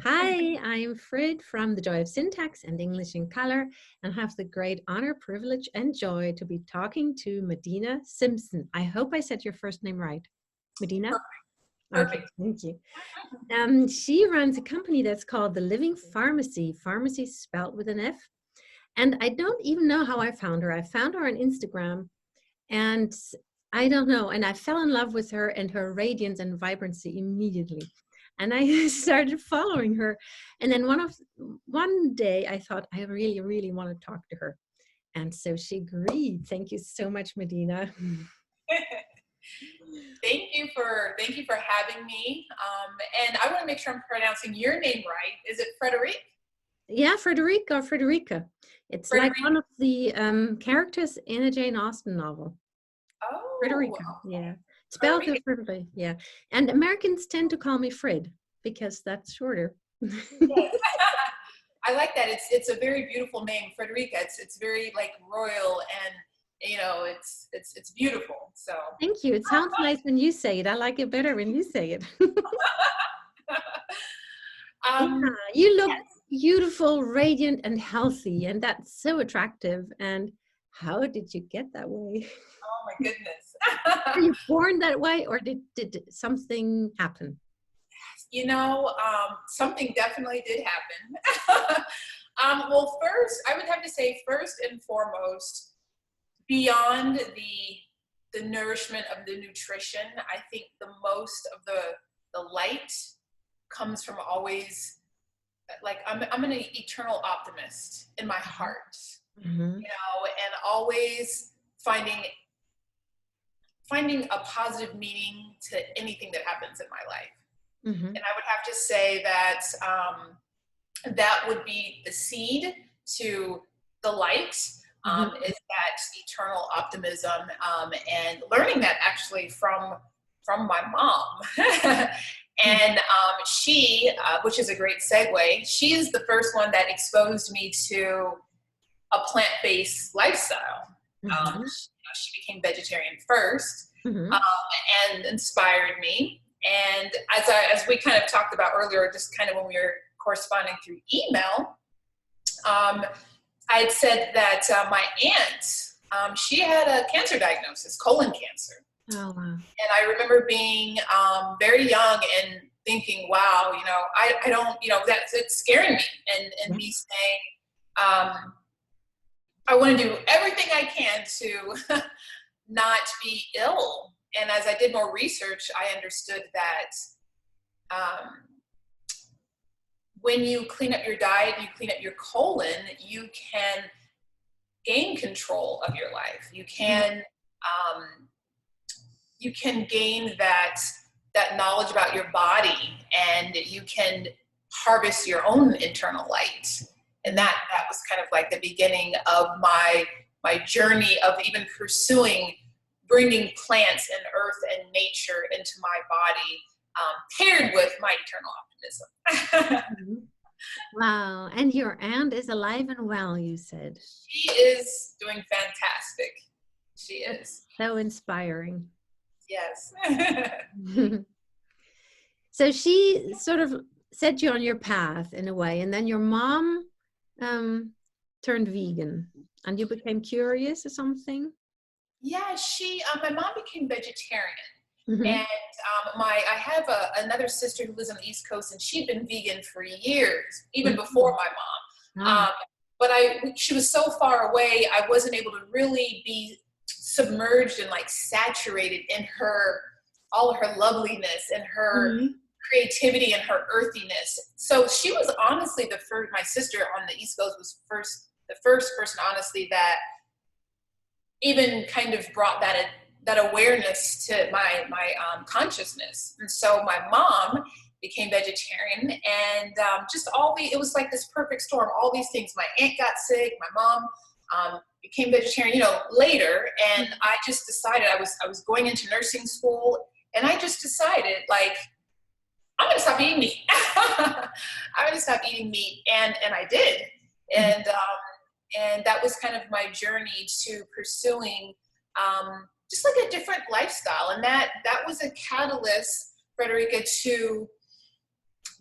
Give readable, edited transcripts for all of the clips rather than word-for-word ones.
Hi, I'm Frid from The Joy of Syntax and English in Color, and have the great honor, privilege, and joy to be talking to Madinah Simpson. I hope I said your first name right. Madinah? Okay, Perfect. thank you. She runs a company that's called the Living Farmacy, pharmacy spelled with an F. And I don't even know how I found her. I found her on Instagram, and I don't know. And I fell in love with her and her radiance and vibrancy immediately. And I started following her. And then one day I thought I really, really want to talk to her. And so she agreed. Thank you so much, Madinah. Thank you for having me. And I want to make sure I'm pronouncing your name right. Is it Frederic? Yeah, Frederica or Frederica. It's like Frederic. one of the characters in a Jane Austen novel. Oh, Frederica, yeah. Spelled Frederic. differently, yeah. And Americans tend to call me Frid because that's shorter. Yes. I like that. It's a very beautiful name, Frederica. It's very like royal and it's beautiful. So Thank you. It sounds nice when you say it. I like it better when you say it. Yeah, um you look yes. beautiful, radiant, and healthy, and that's so attractive. And how did you get that way? Oh my goodness. Were you born that way, or did something happen? Something definitely did happen. Well, first, I would have to say, first and foremost, beyond the nourishment of the nutrition, I think the most of the light comes from always like I'm an eternal optimist in my heart, Mm-hmm. and always finding a positive meaning to anything that happens in my life. Mm-hmm. And I would have to say that that would be the seed to the light, Mm-hmm. is that eternal optimism, and learning that actually from my mom. And she, which is a great segue, she is the first one that exposed me to a plant-based lifestyle. Mm-hmm. She became vegetarian first, Mm-hmm. um, and inspired me. And as we kind of talked about earlier, just kind of when we were corresponding through email, I had said that my aunt, she had a cancer diagnosis, colon cancer. Oh, wow. And I remember being very young and thinking, wow, I don't, it's scaring me, and me saying, I want to do everything I can to not be ill. And as I did more research, I understood that um, when you clean up your diet, you clean up your colon, you can gain control of your life. You can gain that knowledge about your body, and you can harvest your own internal light. And that was kind of like the beginning of my journey of even pursuing bringing plants and earth and nature into my body, paired with my eternal optimism. Mhm. Wow. And your aunt is alive and well, you said. She is doing fantastic. She is. So inspiring. Yes. So she sort of set you on your path in a way, and then your mom um, turned vegan, and you became curious or something. Yeah, my mom became vegetarian. Mm-hmm. And I have another sister who lives on the East Coast, and she'd been vegan for years, even before my mom. Ah. But she was so far away, I wasn't able to really be submerged and like saturated in all of her loveliness and her Mhm. creativity and her earthiness. So she was honestly my sister on the East Coast was the first person, honestly, that even kind of brought that awareness to my consciousness. And so my mom became vegetarian, and it was like this perfect storm. All these things. My aunt got sick. My mom became vegetarian, later. And I just decided I was going into nursing school, and I just decided, like, I'm going to stop eating meat. I'm going to stop eating meat, and I did. And that was kind of my journey to pursuing just like a different lifestyle. And that was a catalyst, Frederica, to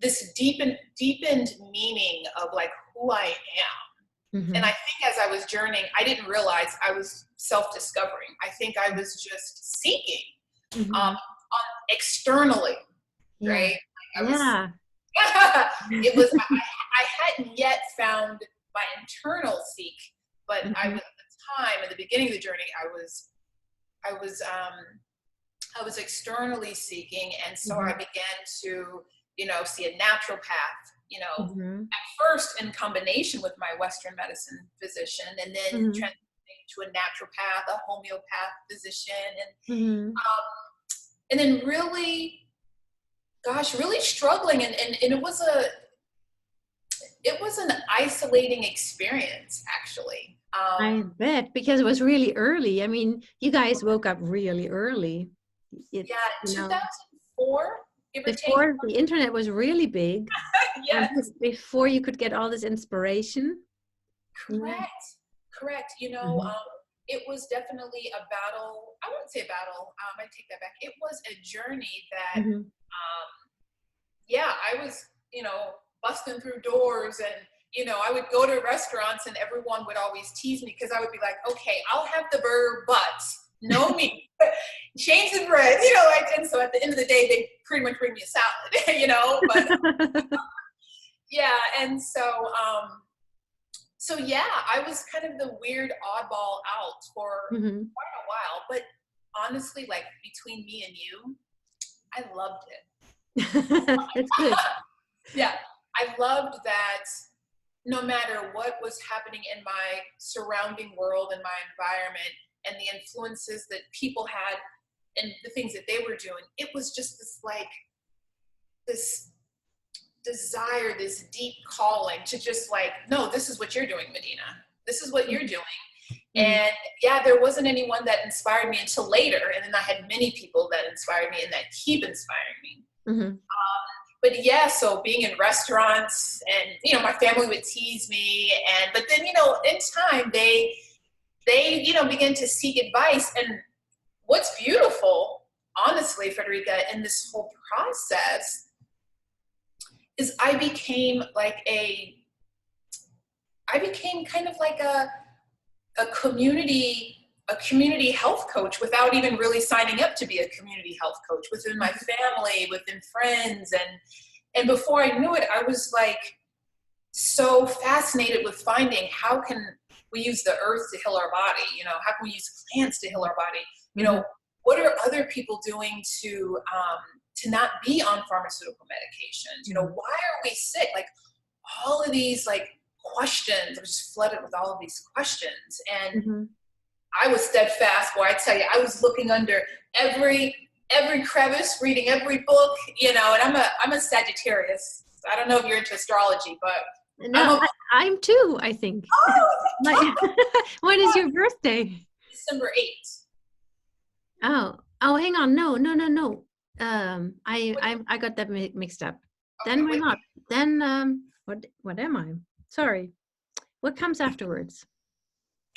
this deepened meaning of like who I am. Mm-hmm. And I think as I was journeying, I didn't realize I was self-discovering. I think I was just seeking externally, right? Like it was, I hadn't yet found my internal seek, but I was, at the time, at the beginning of the journey, I was externally seeking. And so I began to, see a naturopath, at first in combination with my Western medicine physician, and then transitioning to a naturopath, a homeopath physician, and then really struggling. And it was an isolating experience, actually. I bet, because it was really early. I mean, you guys woke up really early. 2004. Before the internet was really big. Yes. And before you could get all this inspiration. Correct. It was definitely a battle. I wouldn't say a battle. I take that back. It was a journey that, I was, busting through doors, and, I would go to restaurants and everyone would always tease me because I would be like, okay, I'll have the burger, but no meat, change the bread, and so at the end of the day, they pretty much bring me a salad, but and so, I was kind of the weird oddball out for quite a while, but honestly, like between me and you, I loved it. That's good. Yeah, I loved that no matter what was happening in my surrounding world and my environment and the influences that people had and the things that they were doing, it was just this desire, this deep calling to just like, no, this is what you're doing, Madinah. This is what you're doing. And there wasn't anyone that inspired me until later. And then I had many people that inspired me and that keep inspiring me. So being in restaurants and, my family would tease me. But then, in time, they begin to seek advice. And what's beautiful, honestly, Frederica, in this whole process is I became kind of like a community health coach without even really signing up to be a community health coach within my family, within friends. And before I knew it, I was like so fascinated with finding how can we use the earth to heal our body? How can we use plants to heal our body? What are other people doing to not be on pharmaceutical medications? Why are we sick? Like all of these questions. I was just flooded with all of these questions. And I was steadfast. Boy, I tell you, I was looking under every crevice, reading every book, and I'm a Sagittarius. I don't know if you're into astrology, but no, I'm too, I think. When is your birthday? December 8th. Oh, hang on. No. I got that mixed up. Okay, then we're not. Then what am I? Sorry. What comes afterwards?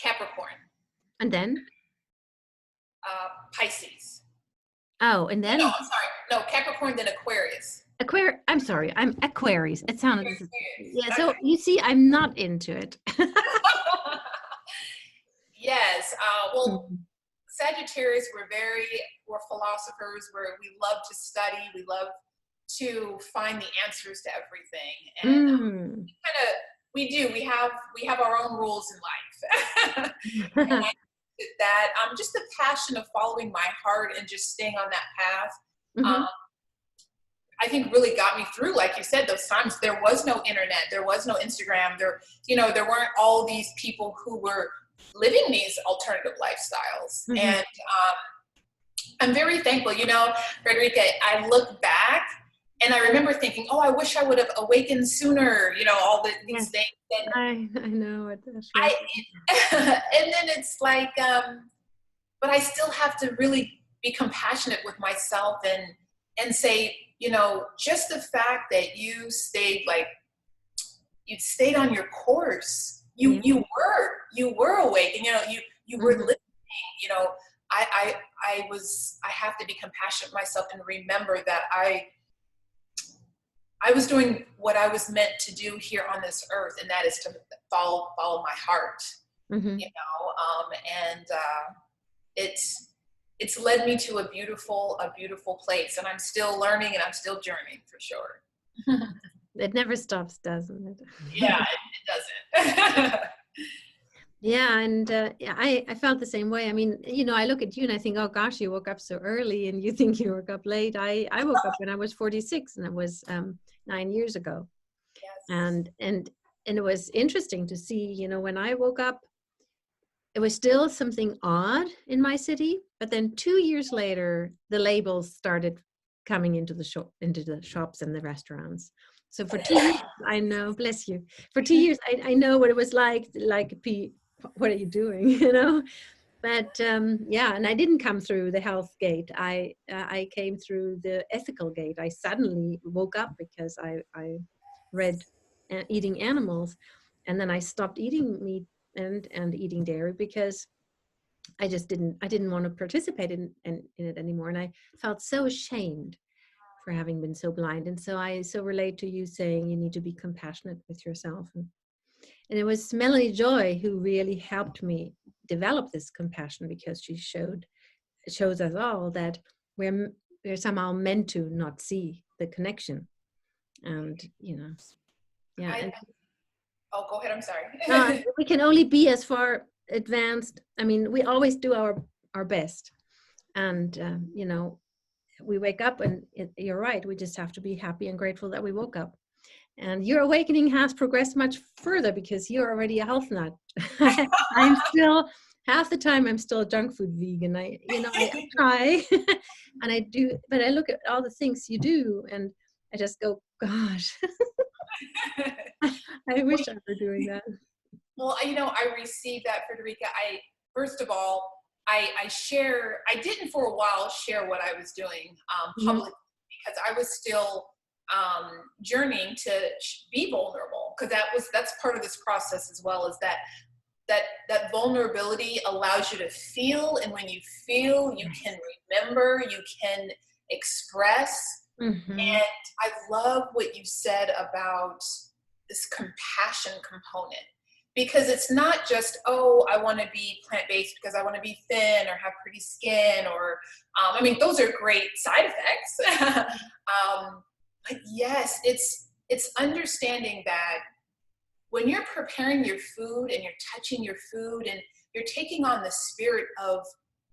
Capricorn. And then? Pisces. Oh, and then? No, I'm sorry. No, Capricorn, then Aquarius. I'm sorry. I'm Aquarius. It sounded. Yeah. So you see, I'm not into it. Yes. Well, Sagittarius, we're philosophers. We love to study. We love to find the answers to everything. And we have our own rules in life. And I think that just the passion of following my heart and just staying on that path, I think really got me through, like you said, those times. There was no internet, there was no Instagram, there weren't all these people who were living these alternative lifestyles. And I'm very thankful, Frederica, I look back and I remember thinking, I wish I would have awakened sooner, all these things. And I know it. And then it's like, but I still have to really be compassionate with myself and say, just the fact that you stayed on your course, you were awake, and you were listening. I have to be compassionate with myself and remember that I I was doing what I was meant to do here on this earth, and that is to follow my heart, Mm-hmm. you know, and it's led me to a beautiful place, and I'm still learning and I'm still journeying for sure. It never stops, doesn't it? Yeah, it doesn't. Yeah, and yeah, I felt the same way. I mean, you know, I look at you and I think, oh gosh, you woke up so early, and you think you woke up late. I woke up when I was 46, and it was 9 years ago. Yes. And it was interesting to see, you know, when I woke up, it was still something odd in my city. But then 2 years later, the labels started coming into the shops and the restaurants. So for 2 years, I know, bless you. For 2 years, I know what it was like, what are you doing? You know? But yeah, and I didn't come through the health gate. I came through the ethical gate. I suddenly woke up because I read eating animals, and then I stopped eating meat and eating dairy because I didn't want to participate in it anymore, and I felt so ashamed for having been so blind. And so I so relate to you saying you need to be compassionate with yourself. And it was Melanie Joy who really helped me develop this compassion, because she shows us all that we're somehow meant to not see the connection. And you know, yeah. I, And oh, go ahead. I'm sorry. we can only be as far advanced. I mean, we always do our best, and you know, we wake up, and you're right. We just have to be happy and grateful that we woke up. And your awakening has progressed much further because you're already a health nut. I'm still, half the time I'm still a junk food vegan. I try and I do, but I look at all the things you do and I just go, gosh, I wish I were doing that. Well, you know, I received that, Frederica. First of all, I didn't for a while share what I was doing Mhm. publicly, because I was still journeying to be vulnerable, because that's part of this process as well, is that vulnerability allows you to feel, and when you feel, you can remember, you can express. Mhm. And I love what you said about this compassion component, because it's not just, oh, I want to be plant-based because I want to be thin or have pretty skin, or I mean, those are great side effects. But yes, it's understanding that when you're preparing your food and you're touching your food and you're taking on the spirit of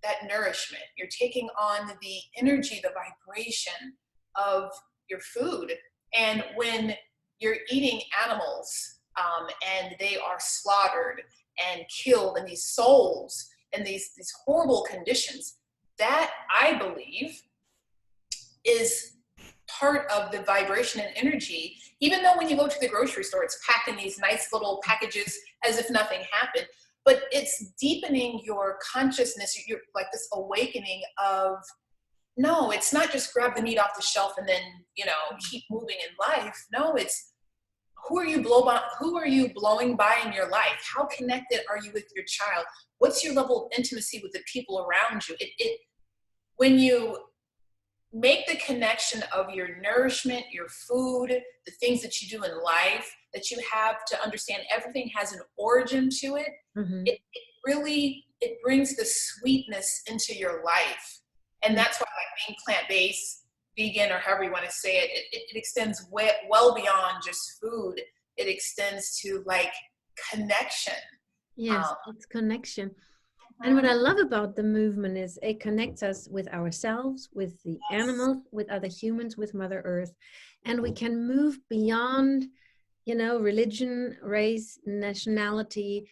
that nourishment, you're taking on the energy, the vibration of your food. And when you're eating animals, and they are slaughtered and killed, and these souls and these horrible conditions, that I believe is part of the vibration and energy. Even though when you go to the grocery store, it's packed in these nice little packages as if nothing happened, but it's deepening your consciousness. You're like this awakening of, no, it's not just grab the meat off the shelf and then, you know, keep moving in life. No, it's who are you blowing by in your life? How connected are you with your child? What's your level of intimacy with the people around you? When you make the connection of your nourishment, your food, the things that you do in life, that you have to understand everything has an origin to it. Mhm. It brings the sweetness into your life. And that's why, like, being plant-based, vegan, or however you want to say it, it extends well beyond just food. It extends to like connection. Yes, Um, it's connection. And what I love about the movement is it connects us with ourselves, with the yes. animals, with other humans, with Mother Earth. And we can move beyond, you know, religion, race, nationality,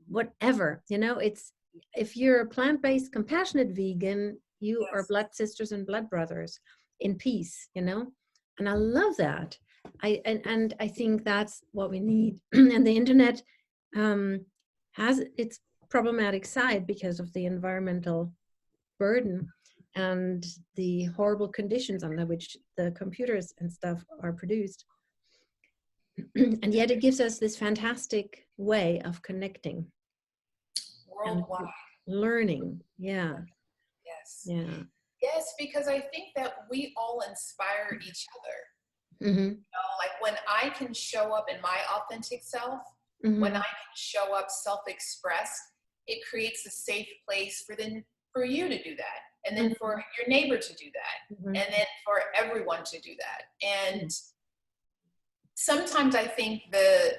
whatever. You know, it's, if you're a plant-based, compassionate vegan, you are Yes. blood sisters and blood brothers in peace, you know? And I love that. And I think that's what we need. And the internet um, has its problematic side because of the environmental burden and the horrible conditions under which the computers and stuff are produced. And yet it gives us this fantastic way of connecting and Worldwide. learning. Yeah, Yes. yeah. Yes, because I think that we all inspire each other. Like when I can show up in my authentic self, when I can show up self-expressed, it creates a safe place for you to do that. And then for your neighbor to do that. And then for everyone to do that. And sometimes I think the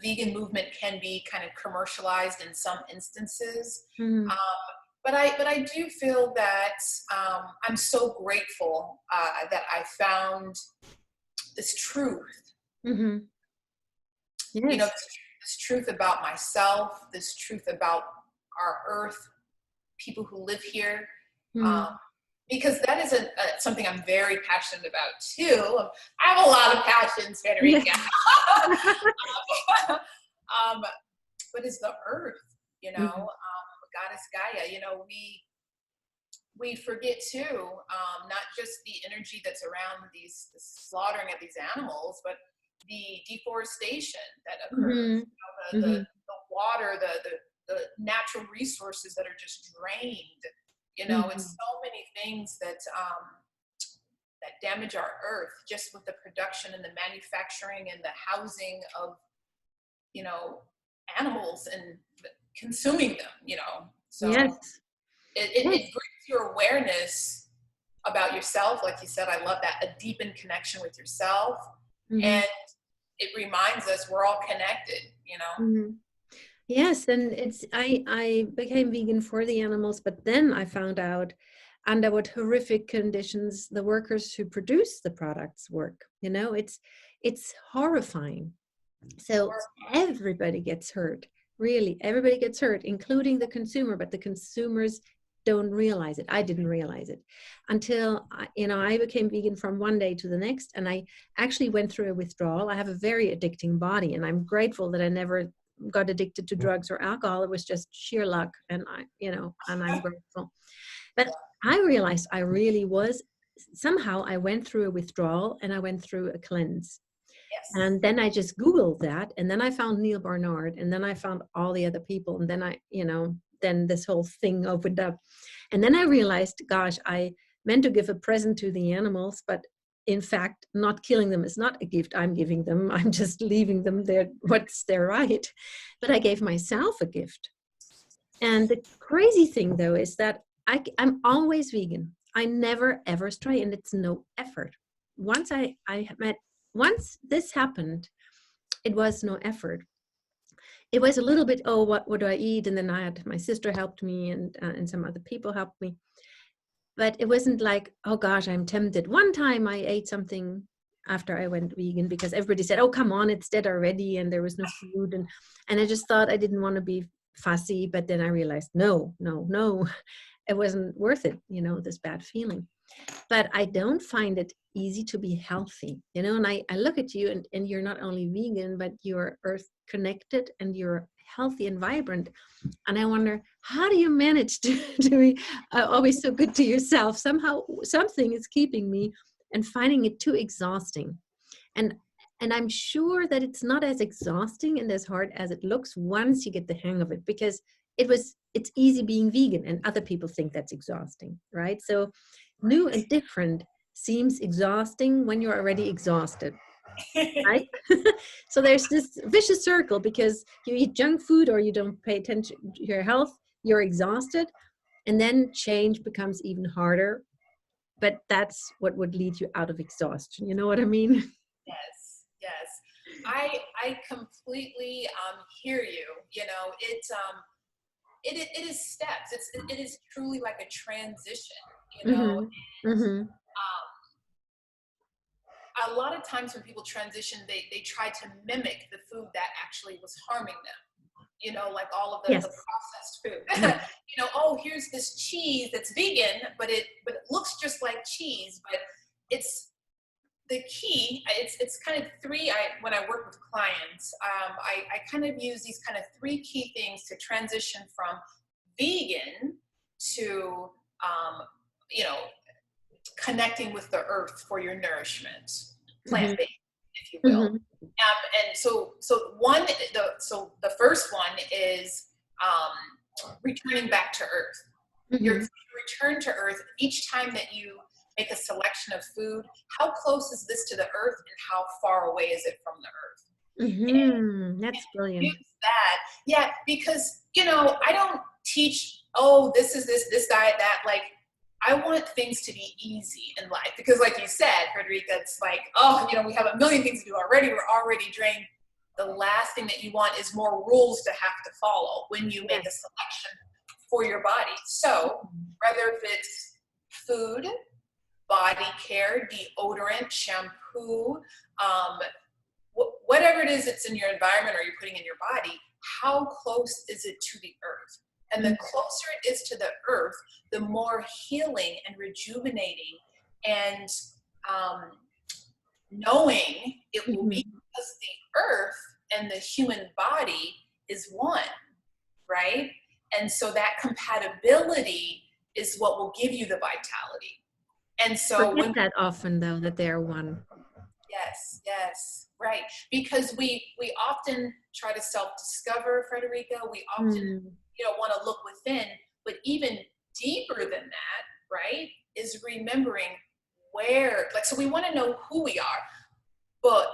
vegan movement can be kind of commercialized in some instances. But I do feel that I'm so grateful that I found this truth. Yes. You know, this truth about myself, this truth about our earth, people who live here. Because that is something I'm very passionate about too. I have a lot of passions, Federica. But it's the earth, you know, Goddess Gaia. You know, we forget too, not just the energy that's around the slaughtering of these animals, but the deforestation that occurs. You know, the water, the natural resources that are just drained. You know, it's so many things that that damage our earth just with the production and the manufacturing and the housing of, you know, animals and consuming them, you know. So it brings your awareness about yourself. Like you said, I love that, a deepened connection with yourself. And it reminds us we're all connected, you know. Yes, and I became vegan for the animals, but then I found out under what horrific conditions the workers who produce the products work. You know, it's horrifying. So everybody gets hurt. Really, everybody gets hurt, including the consumer, but the consumers don't realize it. I didn't realize it until, I became vegan from one day to the next, and I actually went through a withdrawal. I have a very addicting body, and I'm grateful that I never got addicted to drugs or alcohol. It was just sheer luck, and I'm grateful. But I realized I really was, somehow I went through a withdrawal and I went through a cleanse. And then I just Googled that, and then I found Neil Barnard, and then I found all the other people, and then then this whole thing opened up. And then I realized, gosh, I meant to give a present to the animals, but in fact, not killing them is not a gift I'm giving them. I'm just leaving them there, what's their right. But I gave myself a gift. And the crazy thing, though, is that I'm always vegan. I never, ever stray, and it's no effort. Once once this happened, it was no effort. It was a little bit, oh, what do I eat? And then I had my sister helped me, and some other people helped me. But it wasn't like, oh gosh, I'm tempted. One time I ate something after I went vegan because everybody said, oh, come on, it's dead already, and there was no food. And I just thought I didn't want to be fussy, but then I realized, no, it wasn't worth it, this bad feeling. But I don't find it easy to be healthy, and I look at you and you're not only vegan, but you're earth connected and you're healthy and vibrant. And I wonder, how do you manage to be always so good to yourself? Somehow something is keeping me and finding it too exhausting. And I'm sure that it's not as exhausting and as hard as it looks once you get the hang of it, because it's easy being vegan and other people think that's exhausting, right? So new and different seems exhausting when you're already exhausted, right? So there's this vicious circle, because you eat junk food or you don't pay attention to your health, you're exhausted, and then change becomes even harder. But that's what would lead you out of exhaustion. You know what I mean? Yes. I completely hear you. It is steps. It is truly like a transition. A lot of times when people transition, they try to mimic the food that actually was harming them. Like all of the processed food. Oh, here's this cheese that's vegan, but it looks just like cheese. But it's the key. It's kind of three. When I work with clients, I kind of use these kind of three key things to transition from vegan to connecting with the earth for your nourishment, plant-based, if you will. And so the first one is returning back to earth. You return to earth each time that you make a selection of food. How close is this to the earth and how far away is it from the earth? Mm-hmm. That's brilliant. Use that. Yeah, because, I don't teach, oh, this is this diet, that. Like, I want things to be easy in life because, like you said, Frederica, it's like, oh, we have a million things to do already. We're already drained. The last thing that you want is more rules to have to follow when you make a selection for your body. So whether if it's food, body care, deodorant, shampoo, whatever it is that's in your environment or you're putting in your body, how close is it to the earth? And the closer it is to the earth, the more healing and rejuvenating and knowing it will be, because the earth and the human body is one, right? And so that compatibility is what will give you the vitality. And so Forget that often, though, that they're one. Yes, right. Because we often try to self-discover, Frederica. We often want to look within, but even deeper than that, right, is remembering where, so we want to know who we are, but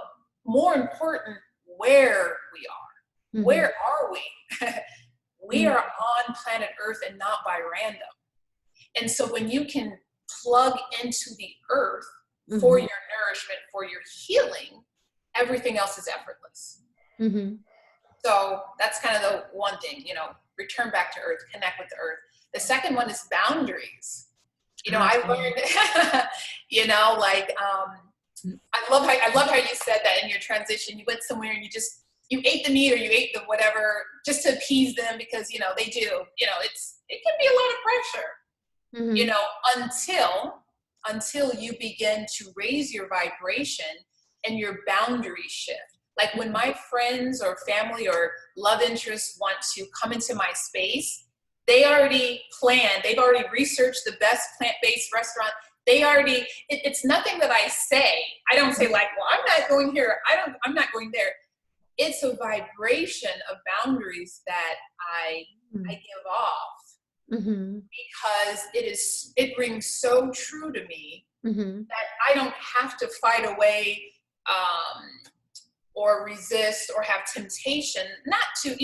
more important, where we are. Where are we? We are on planet Earth and not by random. And so when you can plug into the earth for your nourishment, for your healing, everything else is effortless. So that's kind of the one thing, return back to earth, connect with the earth. The second one is boundaries. I learned, I love how you said that in your transition. You went somewhere and you ate the meat or you ate the whatever just to appease them because, they do, it can be a lot of pressure, until you begin to raise your vibration and your boundaries shift. Like when my friends or family or love interests want to come into my space, they already planned, they've already researched the best plant-based restaurant. It's nothing that I say. I don't say like, well, I'm not going here. I'm not going there. It's a vibration of boundaries that I give off because it rings so true to me that I don't have to fight away or resist or have temptation, not to,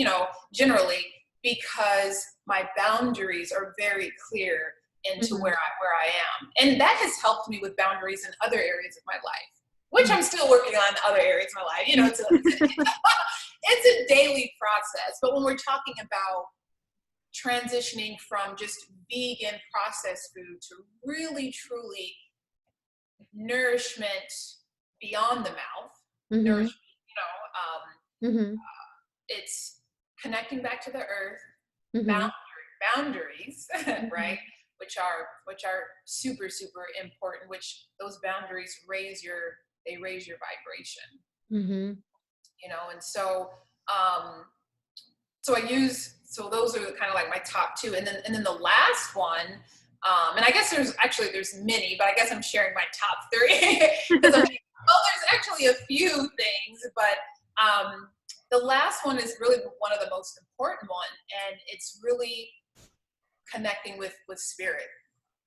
generally, because my boundaries are very clear into where I am. And that has helped me with boundaries in other areas of my life, which I'm still working on in other areas of my life. It's a daily process. But when we're talking about transitioning from just vegan processed food to really, truly nourishment beyond the mouth, nourishment, it's connecting back to the earth, boundaries, right? Which are super, super important, which those boundaries raise your vibration. And so so those are kind of like my top two. And then the last one, and I guess there's many, but I guess I'm sharing my top three. Because there's actually a few things, but the last one is really one of the most important one, and it's really connecting with spirit.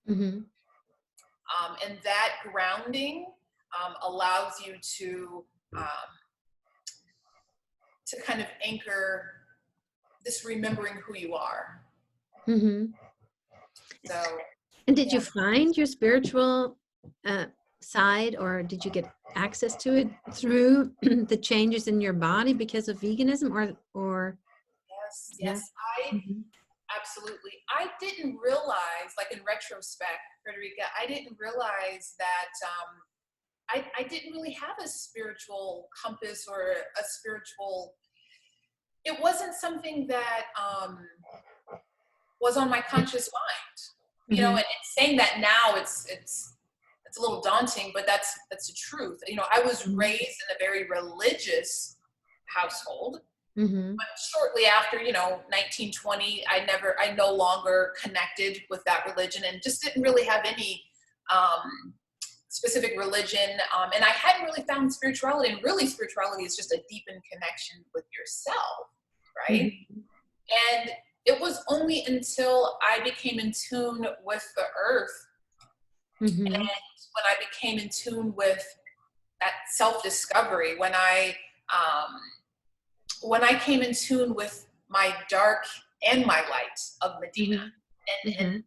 And that grounding allows you to kind of anchor this remembering who you are. So, and did you find your spiritual side, or did you get access to it through the changes in your body because of veganism, or? Yes, absolutely. I didn't realize, like in retrospect, Frederica, I didn't realize that I didn't really have a spiritual compass or a spiritual. It wasn't something that was on my conscious mind, and saying that now it's a little daunting, but that's the truth. I was raised in a very religious household, but shortly after, 1920, I no longer connected with that religion and just didn't really have any specific religion. And I hadn't really found spirituality, and really spirituality is just a deepened connection with yourself, right? And it was only until I became in tune with the earth Mm-hmm. And when I became in tune with that self-discovery, when I came in tune with my dark and my light of Madinah, and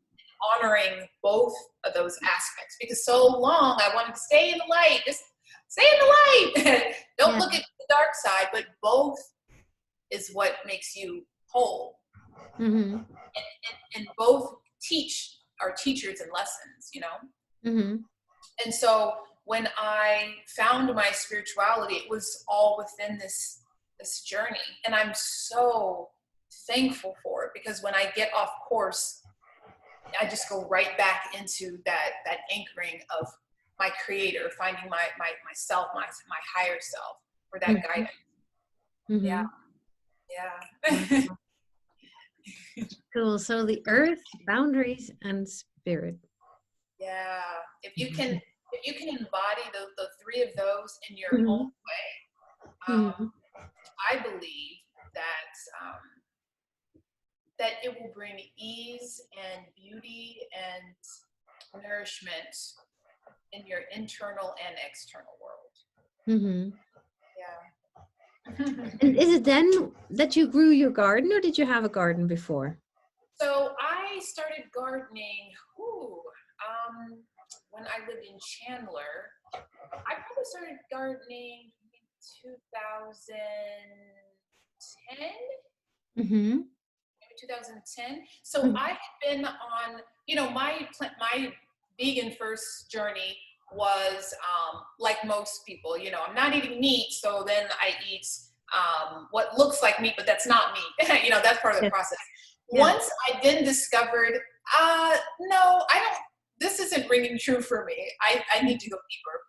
honoring both of those aspects, because so long I wanted to stay in the light, just stay in the light. Don't look at the dark side, but both is what makes you whole. Mm-hmm. And both are teachers and lessons, you know? Mm-hmm. And so when I found my spirituality, it was all within this journey. And I'm so thankful for it, because when I get off course, I just go right back into that anchoring of my creator, finding myself, my higher self, for that guidance. Mm-hmm. Yeah. Cool. So the earth, boundaries, and spirit. Yeah. If you can embody the three of those in your own way, I believe that it will bring ease and beauty and nourishment in your internal and external world. Mm-hmm. Yeah. And is it then that you grew your garden, or did you have a garden before? So I started gardening when I lived in Chandler. I probably started gardening in 2010. Mm-hmm. Maybe 2010. So I had been on, my vegan first journey was like most people. I'm not eating meat, so then I eat what looks like meat, but that's not meat. That's part of the process. Yeah. Once I then discovered, no, I don't. This isn't ringing true for me. I need to go deeper.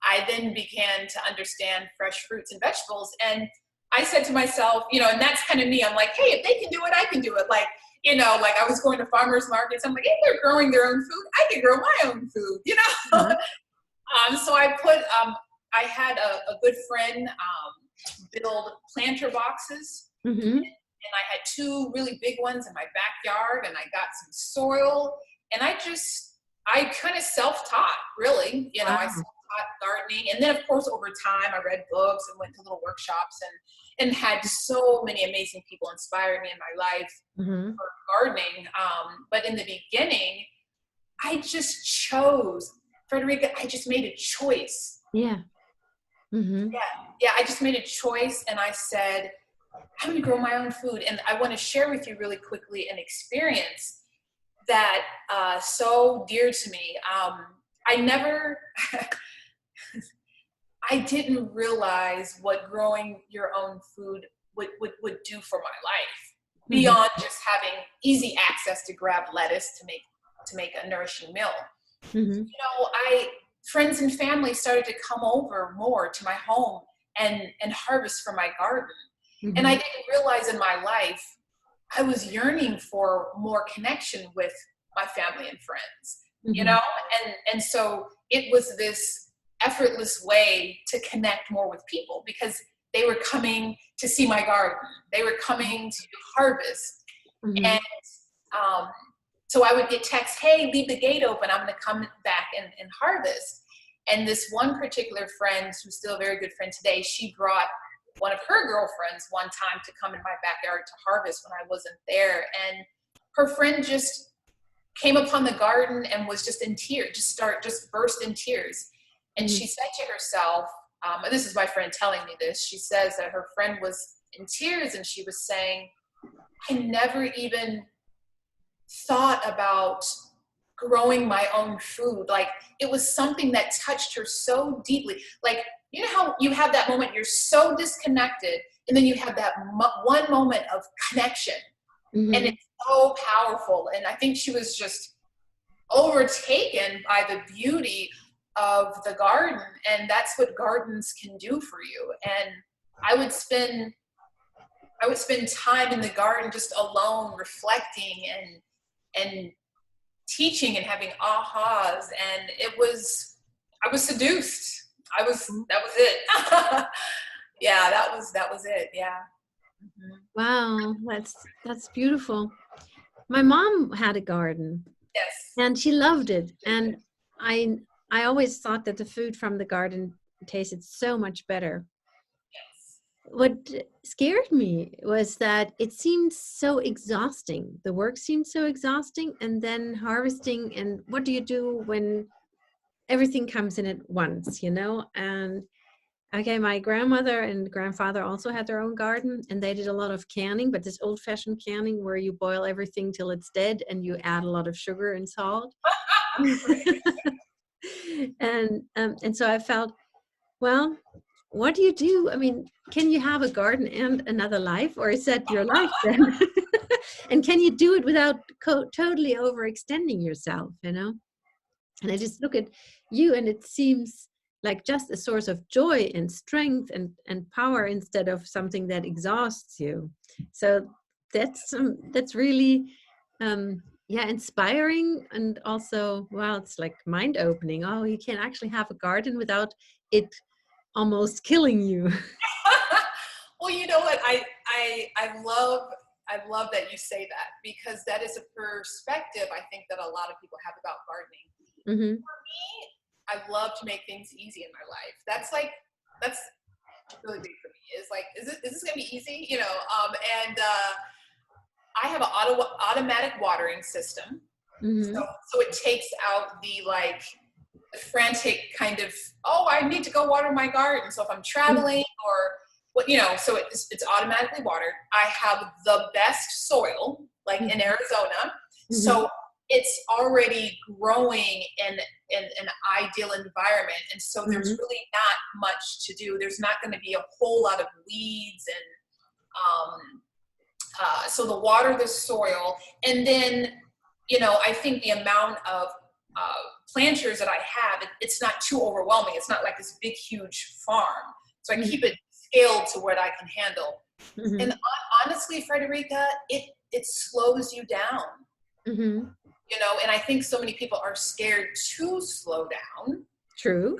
I then began to understand fresh fruits and vegetables, and I said to myself, and that's kind of me. I'm like, hey, if they can do it, I can do it. Like I was going to farmers markets. I'm like, hey, they're growing their own food. I can grow my own food, So I had a good friend build planter boxes. Mm-hmm. And I had two really big ones in my backyard, and I got some soil, and I kind of self-taught, really. Wow. I self-taught gardening. And then, of course, over time, I read books and went to little workshops and had so many amazing people inspire me in my life for gardening. But in the beginning, I just chose, Frederica, I just made a choice. Yeah. Mm-hmm. Yeah, I just made a choice, and I said, I'm going to grow my own food. And I want to share with you really quickly an experience that so dear to me. I didn't realize what growing your own food would do for my life, beyond just having easy access to grab lettuce to make a nourishing meal. Friends and family started to come over more to my home and harvest from my garden. And I didn't realize in my life, I was yearning for more connection with my family and friends, and so it was this effortless way to connect more with people, because they were coming to see my garden. They were coming to harvest. And so I would get texts, hey, leave the gate open. I'm going to come back and harvest. And this one particular friend, who's still a very good friend today, she brought one of her girlfriends one time to come in my backyard to harvest when I wasn't there. And her friend just came upon the garden and was just in tears, just burst in tears. And she said to herself, this is my friend telling me this, she says that her friend was in tears, and she was saying, I never even thought about growing my own food. Like, it was something that touched her so deeply. Like, you know how you have that moment, you're so disconnected, and then you have that one moment of connection, and it's so powerful. And I think she was just overtaken by the beauty of the garden, and that's what gardens can do for you. And I would spend time in the garden just alone, reflecting and teaching and having ahas, and I was seduced. That was it. Yeah, that was it. Yeah. Wow, that's beautiful. My mom had a garden, Yes. and she loved it. And I always thought that the food from the garden tasted so much better. Yes. What scared me was that it seemed so exhausting. The work seemed so exhausting, and then harvesting, and what do you do when everything comes in at once, you know? And okay, my grandmother and grandfather also had their own garden, and they did a lot of canning, but this old-fashioned canning where you boil everything till it's dead and you add a lot of sugar and salt. And so I felt, well, what do you do? I mean, can you have a garden and another life, or is that your life then? And can you do it without totally overextending yourself, you know? And I just look at you, and it seems like just a source of joy and strength and power instead of something that exhausts you. So that's really yeah, inspiring, and also, well, it's like mind opening. Oh, you can actually have a garden without it almost killing you. Well, you know what? I love that you say that, because that is a perspective I think that a lot of people have about gardening. Mm-hmm. For me, I love to make things easy in my life. That's really big for me. Is like, is this gonna be easy? You know, and I have an automatic watering system. Mm-hmm. So it takes out the like the frantic kind of, oh, I need to go water my garden. So if I'm traveling or what, you know, so it's automatically watered. I have the best soil, like in Arizona. Mm-hmm. So it's already growing in an ideal environment. And so there's really not much to do. There's not going to be a whole lot of weeds and so the water, the soil, and then, you know, I think the amount of planters that I have, it's not too overwhelming. It's not like this big, huge farm. So I keep it scaled to what I can handle. Mm-hmm. And honestly, Frederica, it slows you down. Mm-hmm. You know, and I think so many people are scared to slow down. True.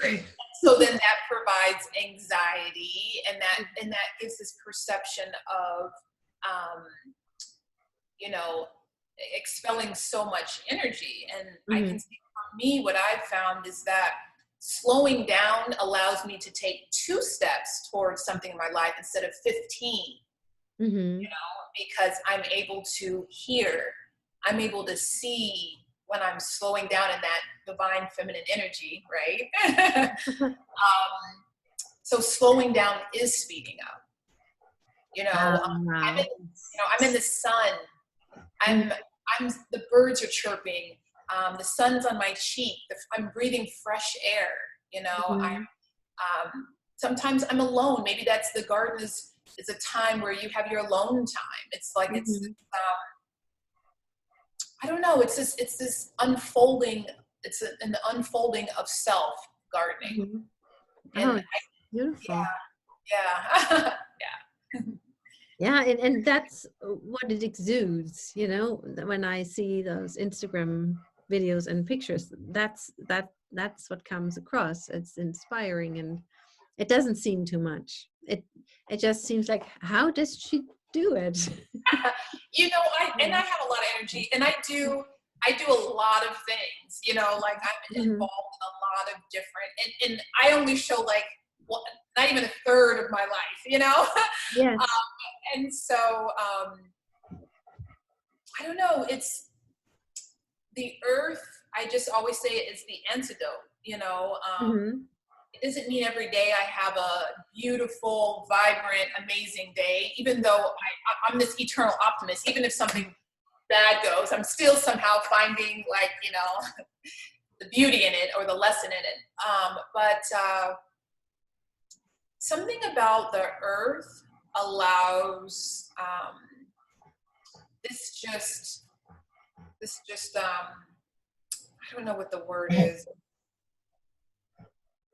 So then that provides anxiety, and that gives this perception of you know, expelling so much energy. And I can see, for me, what I've found is that slowing down allows me to take 2 steps towards something in my life instead of 15, you know, because I'm able to hear, I'm able to see when I'm slowing down in that divine feminine energy, right? So slowing down is speeding up. You know, I'm in the sun. The birds are chirping. The sun's on my cheek. I'm breathing fresh air. You know, sometimes I'm alone. Maybe that's the garden is a time where you have your alone time. It's like, I don't know. It's this unfolding. It's an unfolding of self gardening. Oh, beautiful. Yeah. Yeah, and that's what it exudes, you know, when I see those Instagram videos and pictures, that's what comes across. It's inspiring, and it doesn't seem too much. It just seems like, how does she do it? You know, I have a lot of energy, and I do a lot of things, you know, like I'm involved in a lot of different, and I only show like not even a third of my life, you know? Yes. And so, I don't know, it's the earth, I just always say it is the antidote, you know? It doesn't mean every day I have a beautiful, vibrant, amazing day, even though I'm this eternal optimist. Even if something bad goes, I'm still somehow finding, like, you know, the beauty in it or the lesson in it. But something about the earth allows this just I don't know what the word is.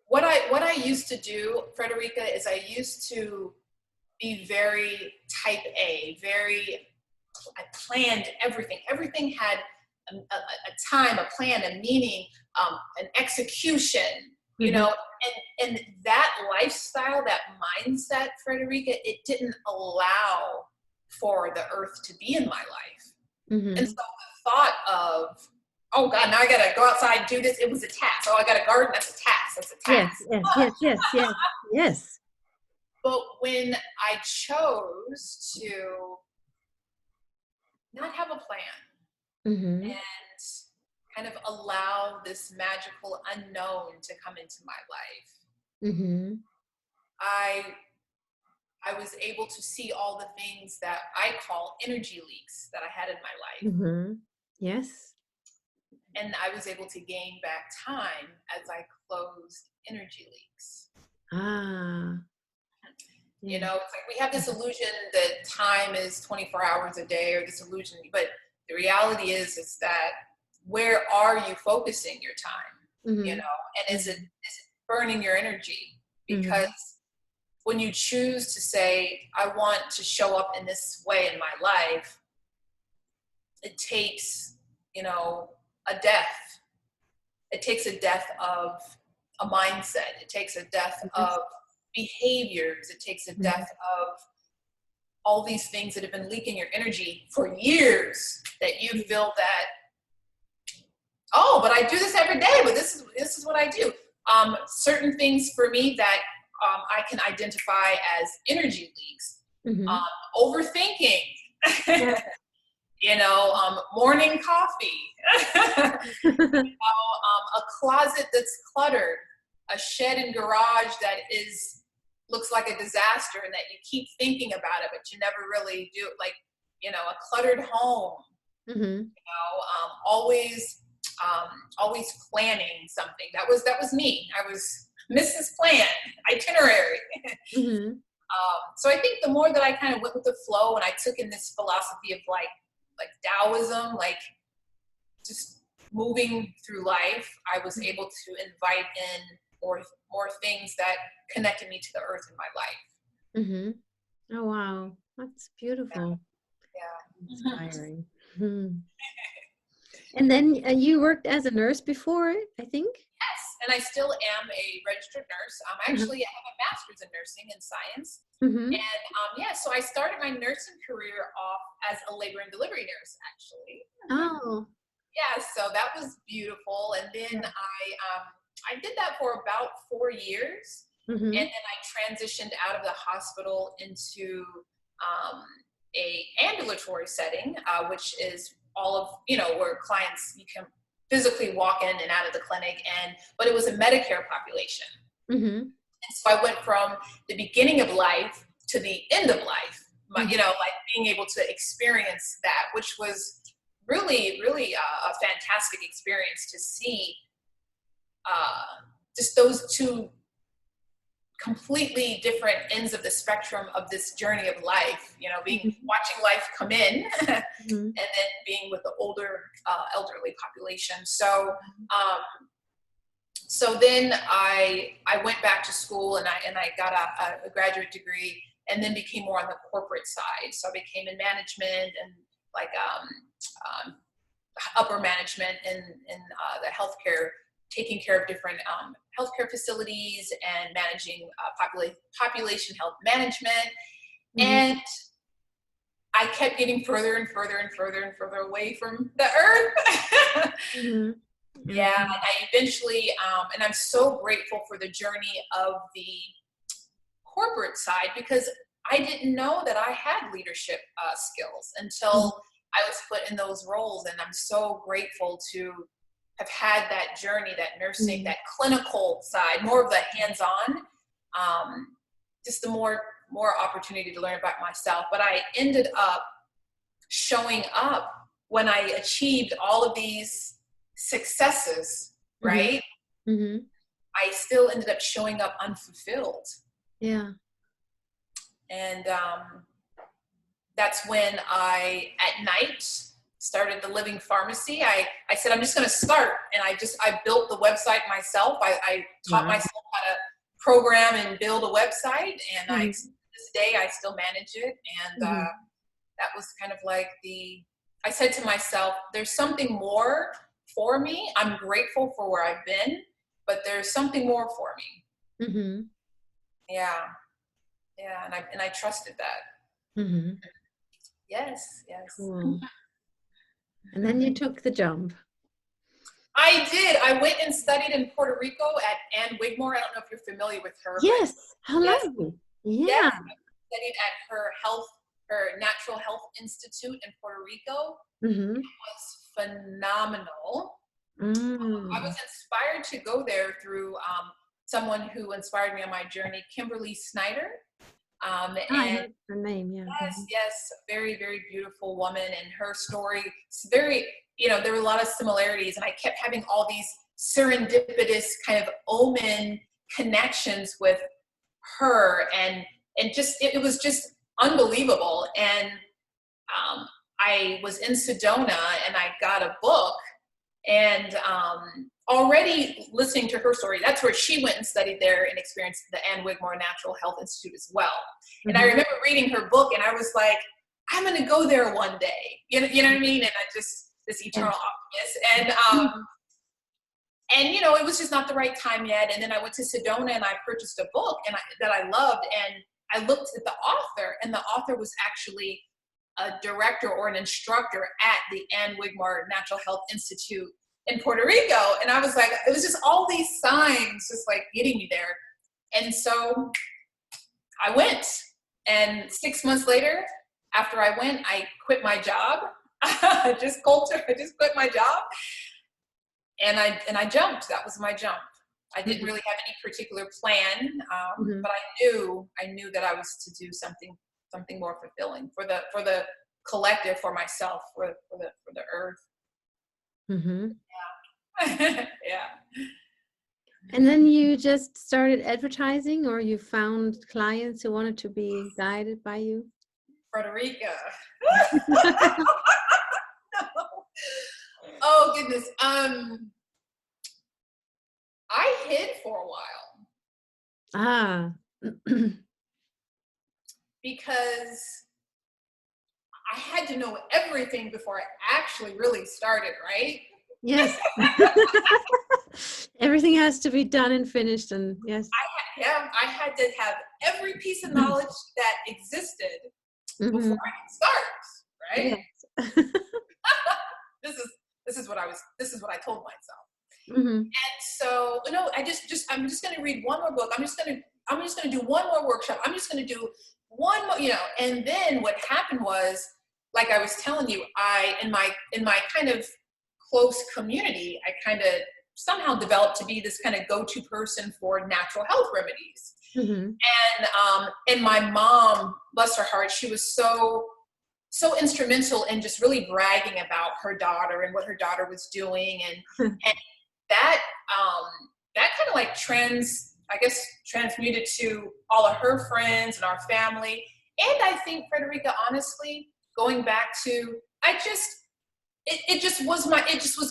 What I used to do, Frederica, is I used to be very type A, I planned everything. Everything had a time, a plan, a meaning, an execution, you know, and that lifestyle, that mindset, Frederica, it didn't allow for the earth to be in my life. And so the thought of oh God, now I gotta go outside and do this. It was a task. Oh, I got a garden. That's a task. That's a Yes, task. yes, yes, yes, yes, yes. But when I chose to not have a plan Mm-hmm. and kind of allow this magical unknown to come into my life, Mm-hmm. I I was able to see all the things that I call energy leaks that I had in my life. Mm-hmm. Yes. And I was able to gain back time as I closed energy leaks. Ah. You Yeah. know, it's like we have this illusion that time is 24 hours a day, or this illusion, but the reality is that where are you focusing your time? You Mm-hmm. know, and is it burning your energy? Mm-hmm. Because when you choose to say, I want to show up in this way in my life, it takes, you know, a death. It takes a death of a mindset. It takes a death Yes. of behaviors. It takes a Mm-hmm. death of all these things that have been leaking your energy for years, that you feel that, oh, but I do this every day, but this is what I do. Certain things for me that I can identify as energy leaks. Mm-hmm. Overthinking. Yeah. You know, morning coffee. A closet that's cluttered, a shed and garage that looks like a disaster, and that you keep thinking about it, but you never really do. Like, you know, a cluttered home. Mm-hmm. You know, always planning something. That was me. I was Mrs. Plan, itinerary. Mm-hmm. So I think the more that I kind of went with the flow, and I took in this philosophy of like Taoism, like just moving through life, I was able to invite in more things that connected me to the earth in my life. Mm-hmm. Oh, wow. That's beautiful. Yeah. Inspiring. Hmm. And then you worked as a nurse before, I think? Yes, and I still am a registered nurse. Uh-huh. Actually, I have a master's in nursing and science. Mm-hmm. And yeah, so I started my nursing career off as a labor and delivery nurse, actually. Oh. Yeah, so that was beautiful. And then Yeah. I did that for about 4 years. Mm-hmm. And then I transitioned out of the hospital into a ambulatory setting, which is all of, you know, where clients, you can physically walk in and out of the clinic, but it was a Medicare population. Mm-hmm. And so I went from the beginning of life to the end of life, you know, like being able to experience that, which was really, really a fantastic experience to see just those two completely different ends of the spectrum of this journey of life, you know, watching life come in Mm-hmm. and then being with the older elderly population. So so then I went back to school, and I got a graduate degree, and then became more on the corporate side. So I became in management and like upper management in the healthcare, taking care of different healthcare facilities and managing population health management. Mm-hmm. And I kept getting further and further and further and further away from the earth. Mm-hmm. Yeah, and I eventually, and I'm so grateful for the journey of the corporate side, because I didn't know that I had leadership skills until I was put in those roles. And I'm so grateful to have had that journey, that nursing, that clinical side, more of the hands-on, just the more opportunity to learn about myself. But I ended up showing up when I achieved all of these successes, right? Mm-hmm. I still ended up showing up unfulfilled. Yeah. And that's when I, at night, started the Living Farmacy. I said, I'm just going to start. And I built the website myself. I taught myself how to program and build a website. And to this day, I still manage it. And that was kind of like I said to myself, there's something more for me. I'm grateful for where I've been, but there's something more for me. Mm-hmm. Yeah. Yeah. And I trusted that. Mm-hmm. Yes. Yes. Cool. And then you took the jump. I did. I went and studied in Puerto Rico at Ann Wigmore. I don't know if you're familiar with her. Yes. But How yes, lovely. yes, Yeah. I studied at her Natural Health Institute in Puerto Rico. Mm-hmm. It was phenomenal. I was Mm. inspired to go there through someone who inspired me on my journey, Kimberly Snyder. I And heard her name. Yeah. yes, yes, very, very beautiful woman, and her story is very, there were a lot of similarities, and I kept having all these serendipitous kind of omen connections with her, and just it was just unbelievable. And I was in Sedona, and I got a book, and already listening to her story, that's where she went and studied there and experienced the Ann Wigmore Natural Health Institute as well. And I remember reading her book, and I was like, I'm going to go there one day. You know what I mean? And I just, this eternal optimist. And it was just not the right time yet. And then I went to Sedona, and I purchased a book that I loved. And I looked at the author, and the author was actually a director or an instructor at the Ann Wigmore Natural Health Institute in Puerto Rico. And I was like, it was just all these signs just like getting me there. And so I went, and 6 months later, after I went, I quit my job. I just quit my job, and I jumped. That was my jump. I didn't really have any particular plan, but I knew that I was to do something more fulfilling for the collective, for myself, for the earth. Mm-hmm. Yeah. Yeah. And then you just started advertising, or you found clients who wanted to be guided by you? Frederica. No. Oh goodness. I hid for a while. Ah. Because I had to know everything before I actually really started, right? Yes. Everything has to be done and finished, and yes. I had to have every piece of knowledge that existed before I could start, right? Yes. This is what I told myself. Mm-hmm. And so, I'm just going to read one more book. I'm just going to do one more workshop. I'm just going to do one more, and then what happened was, like I was telling you, in my kind of close community, I kind of somehow developed to be this kind of go-to person for natural health remedies. Mm-hmm. And my mom, bless her heart, she was so instrumental in just really bragging about her daughter and what her daughter was doing, and that kind of like transmuted to all of her friends and our family. And I think, Frederica, honestly, going back to, it just was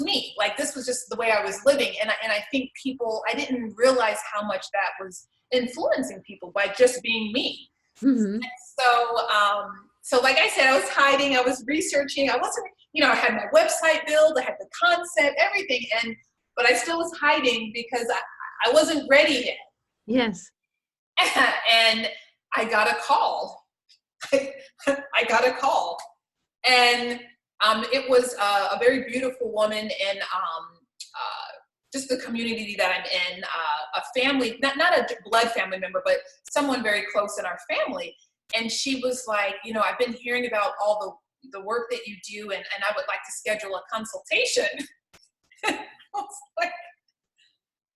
me. Like, this was just the way I was living. And I think I didn't realize how much that was influencing people by just being me. Mm-hmm. So like I said, I was hiding, I was researching, I wasn't, I had my website built, I had the concept, everything. But I still was hiding because I wasn't ready yet. Yes. And I got a call. I got a call. And it was a very beautiful woman in just the community that I'm in, a family, not a blood family member, but someone very close in our family. And she was like, I've been hearing about all the work that you do, and I would like to schedule a consultation. I was like,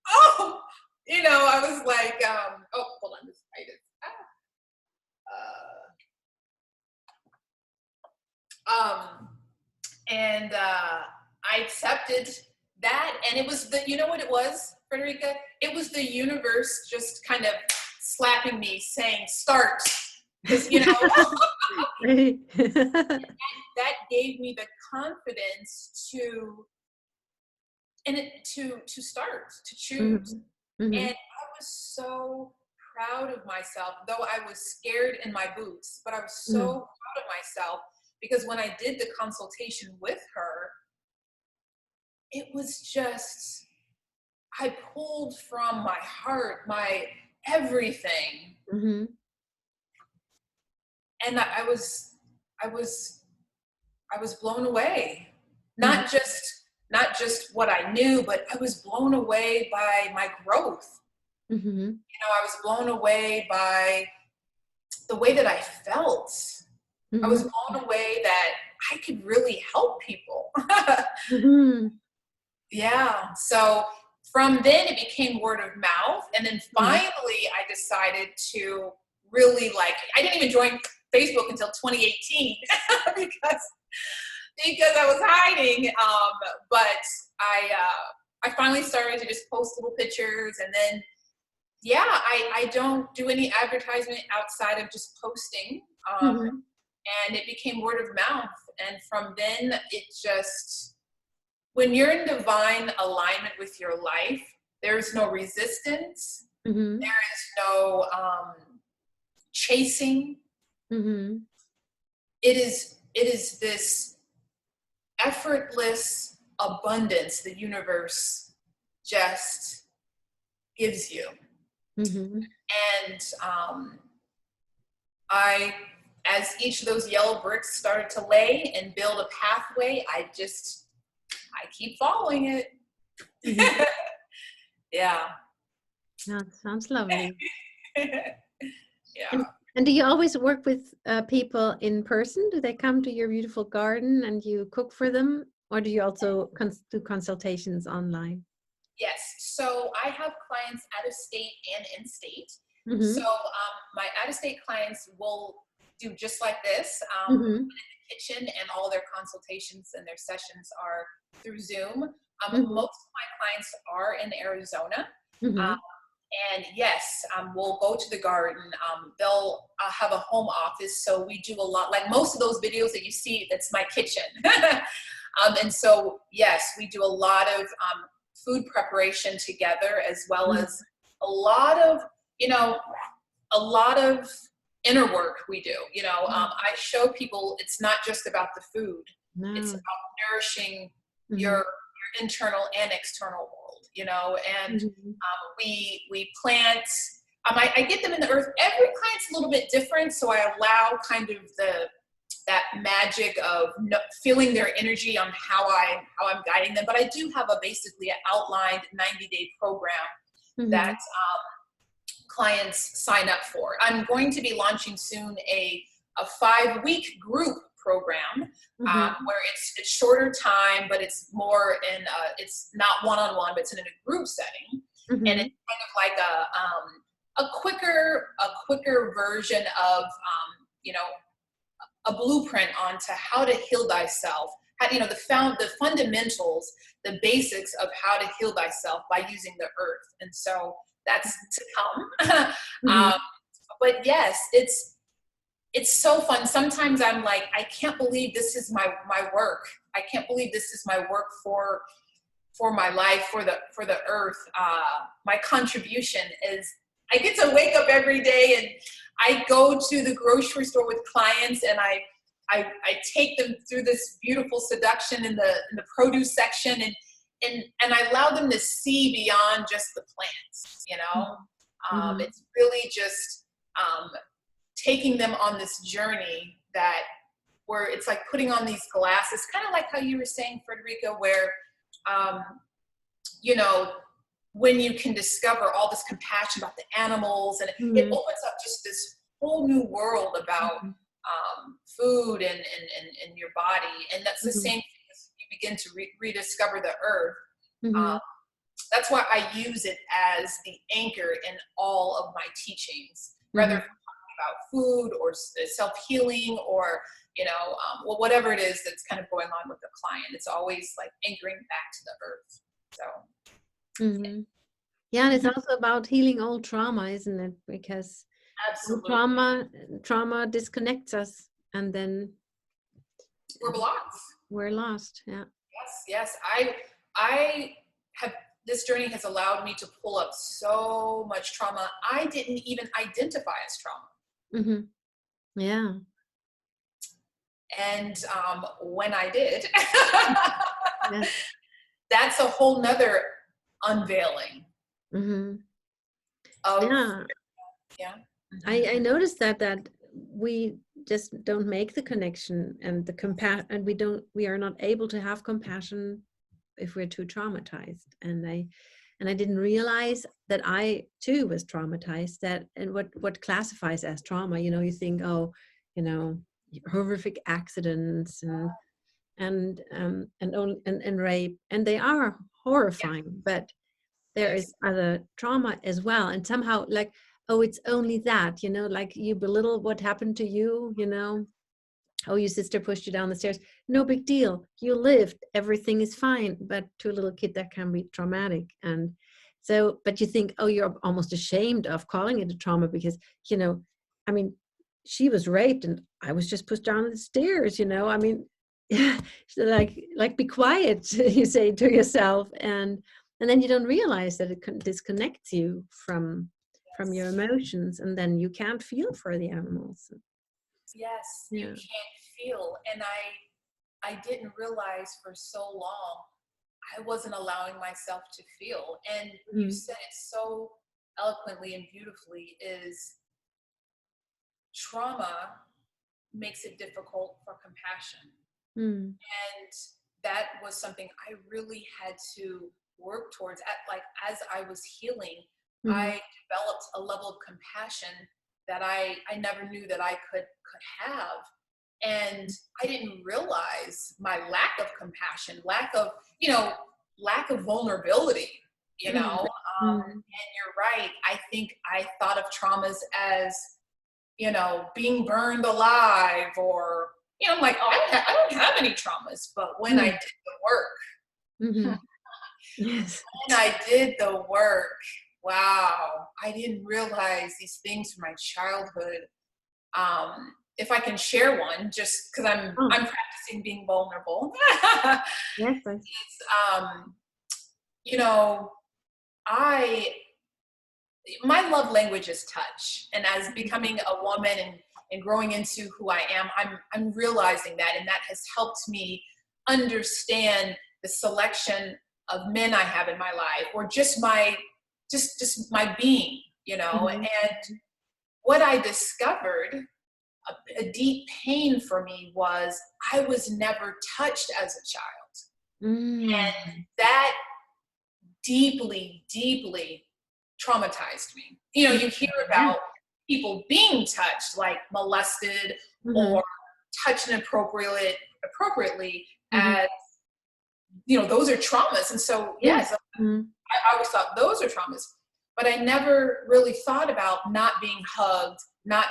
oh, I was like, oh, hold on, this is and I accepted that, and it was what it was, Frederica? It was the universe just kind of slapping me, saying, start. Because, that gave me the confidence to start, to choose. Mm-hmm. Mm-hmm. And I was so proud of myself, though I was scared in my boots, but I was so proud of myself, because when I did the consultation with her, it was just, I pulled from my heart, my everything. Mm-hmm. And I was blown away. Not just not just what I knew, but I was blown away by my growth. Mm-hmm. I was blown away by the way that I felt. I was Mm-hmm. blown away that I could really help people. Mm-hmm. Yeah. So from then it became word of mouth. And then Mm-hmm. finally I decided to really I didn't even join Facebook until 2018 because I was hiding. But I finally started to just post little pictures, and then, yeah, I don't do any advertisement outside of just posting. Mm-hmm. And it became word of mouth. And from then it just, when you're in divine alignment with your life, there's no resistance. Mm-hmm. There is no chasing. Mm-hmm. It is this effortless abundance the universe just gives you. Mm-hmm. And as each of those yellow bricks started to lay and build a pathway, I keep following it. Mm-hmm. Yeah. That sounds lovely. Yeah. And do you always work with people in person? Do they come to your beautiful garden and you cook for them? Or do you also do consultations online? Yes. So I have clients out of state and in state. Mm-hmm. So my out of state clients will do just like this, Mm-hmm. in the kitchen, and all their consultations and their sessions are through Zoom. Mm-hmm. Most of my clients are in Arizona. Mm-hmm. And yes, we'll go to the garden. They'll have a home office. So we do a lot, like most of those videos that you see, that's my kitchen. And so, yes, we do a lot of food preparation together, as well as a lot of, a lot of inner work we do. I show people it's not just about the food. No. It's about nourishing Mm-hmm. your internal and external world, and Mm-hmm. we plant. I get them in the earth. Every client's a little bit different, so I allow kind of that magic of feeling their energy on how I'm guiding them. But I do have basically an outlined 90-day program Mm-hmm. that clients sign up for. I'm going to be launching soon a 5-week group program, where it's shorter time, but it's more in it's not one-on-one, but it's in a group setting. Mm-hmm. And it's kind of like a quicker version of a blueprint onto how to heal thyself. How, the fundamentals, the basics of how to heal thyself by using the earth. And so that's to come. But yes, it's so fun. Sometimes I'm like, I can't believe this is my work. I can't believe this is my work for my life, for the earth. My contribution is I get to wake up every day and I go to the grocery store with clients, and I take them through this beautiful seduction in the produce section, and I allow them to see beyond just the plants. It's really just taking them on this journey where it's like putting on these glasses, kind of like how you were saying, Frederica, where, when you can discover all this compassion about the animals, and it opens up just this whole new world about food and your body. And that's the same thing as you begin to rediscover the earth. That's why I use it as the anchor in all of my teachings, whether about food or self-healing or whatever it is that's kind of going on with the client. It's always like anchoring back to the earth. So yeah, and it's also about healing old trauma, isn't it? Because trauma disconnects us, and then we're lost. Yeah. Yes. I have, this journey has allowed me to pull up so much trauma I didn't even identify as trauma. Yeah. And when I did, that's a whole nother unveiling. Yeah. I noticed that we just don't make the connection and the and we are not able to have compassion if we're too traumatized. And I didn't realize that I too was traumatized, that, and what classifies as trauma, you think, oh, horrific accidents and rape, and they are horrifying, but there is other trauma as well. And somehow, like, oh, it's only that, like you belittle what happened to you, oh, your sister pushed you down the stairs, no big deal, you lived, everything is fine. But to a little kid, that can be traumatic. And so, but you think, oh, you're almost ashamed of calling it a trauma because, I mean, she was raped and I was just pushed down the stairs, I mean, like be quiet, you say to yourself, and then you don't realize that it disconnects you from your emotions, and then you can't feel for the animals. Yes, you can't feel. And I didn't realize for so long I wasn't allowing myself to feel. And you said it so eloquently and beautifully, is trauma makes it difficult for compassion. And that was something I really had to work towards. As I was healing, I developed a level of compassion that I never knew that I could have. And I didn't realize my lack of compassion, lack of vulnerability, and you're right. I think I thought of traumas as, being burned alive, or, I'm like, oh, I don't have any traumas. But when I did the work, Yes. when I did the work, wow, I didn't realize these things from my childhood. If I can share one, just because I'm practicing being vulnerable. Yes. My love language is touch, and as becoming a woman and growing into who I am, I'm realizing that, and that has helped me understand the selection of men I have in my life, or just my being, and what I discovered, a deep pain for me, was I was never touched as a child. And that deeply, deeply traumatized me. You hear about people being touched, like molested or touched inappropriately as, those are traumas. And so, yes, I always thought those are traumas, but I never really thought about not being hugged, not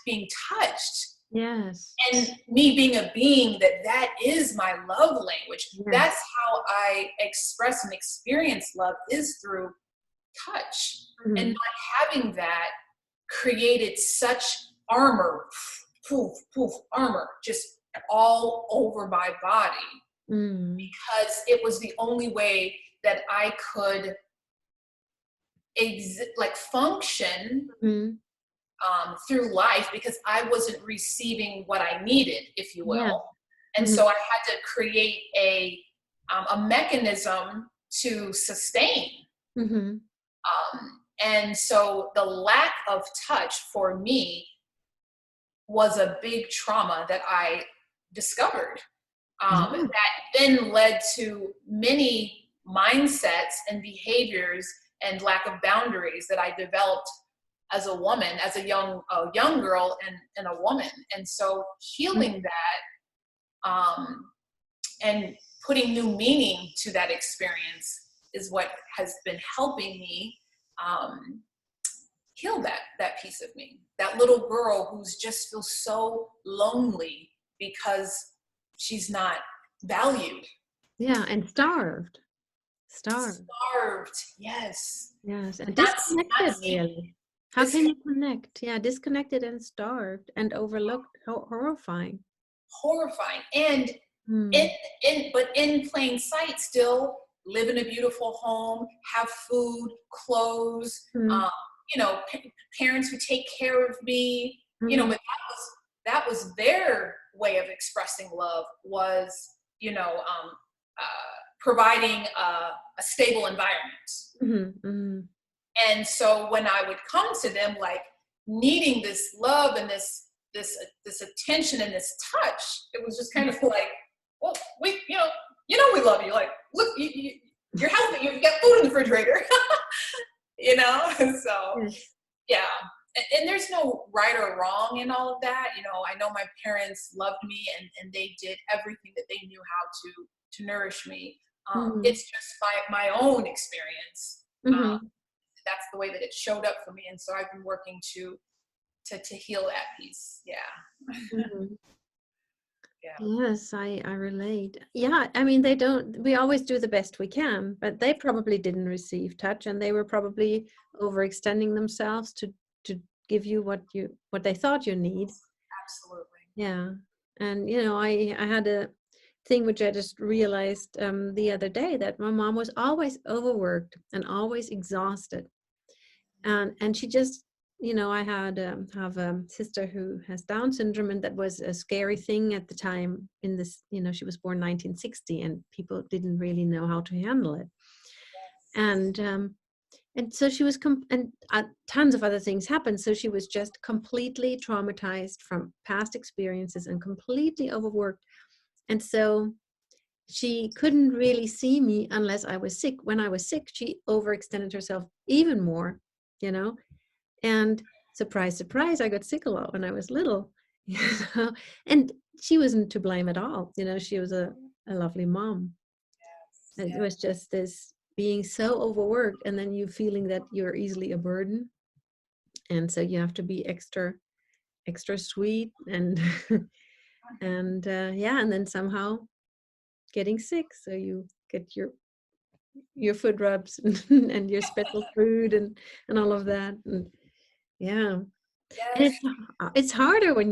being touched. Yes. And me being a being that is my love language. Yes. That's how I express and experience love, is through touch. And not having that created such armor, armor, just all over my body, because it was the only way that I could function through life, because I wasn't receiving what I needed, if you will. Yeah. And so I had to create a mechanism to sustain. And so the lack of touch for me was a big trauma that I discovered, that then led to many mindsets and behaviors and lack of boundaries that I developed as a woman, as a young girl and a woman. And so healing that and putting new meaning to that experience is what has been helping me heal that piece of me, that little girl who's just feels so lonely because she's not valued. Yeah, and starved. Yes. Yes, and disconnected, really. How can you connect? Yeah, disconnected and starved and overlooked. Horrifying. And in plain sight, still live in a beautiful home, have food, clothes, parents who take care of me, but that was their way of expressing love, was, providing a stable environment. And so when I would come to them, like, needing this love and this attention and this touch, it was just kind of like, well, you know, we love you. Like, look, you're healthy. You've got food in the refrigerator, you know? So, Yes. yeah. And there's no right or wrong in all of that. You know, I know my parents loved me and they did everything that they knew how to nourish me. Mm-hmm. It's just my own experience. Mm-hmm. That's the way that it showed up for me. And so I've been working to heal that piece. Yeah. Mm-hmm. Yeah. Yes, I relate. Yeah, I mean, we always do the best we can, but they probably didn't receive touch and they were probably overextending themselves to give you what they thought you need. Absolutely. Yeah. And I had a thing which I just realized the other day, that my mom was always overworked and always exhausted. And she just, I have a sister who has Down syndrome, and that was a scary thing at the time. In this, she was born 1960, and people didn't really know how to handle it. And so she was tons of other things happened, so she was just completely traumatized from past experiences and completely overworked. And so she couldn't really see me unless I was sick. When I was sick, she overextended herself even more, you know. And surprise, surprise, I got sick a lot when I was little, you know. And she wasn't to blame at all. She was a lovely mom. It was just this being so overworked, and then you feeling that you're easily a burden. And so you have to be extra, extra sweet and and then somehow getting sick. So you get your food rubs and your special food and all of that. And yeah. And Yes. it's harder when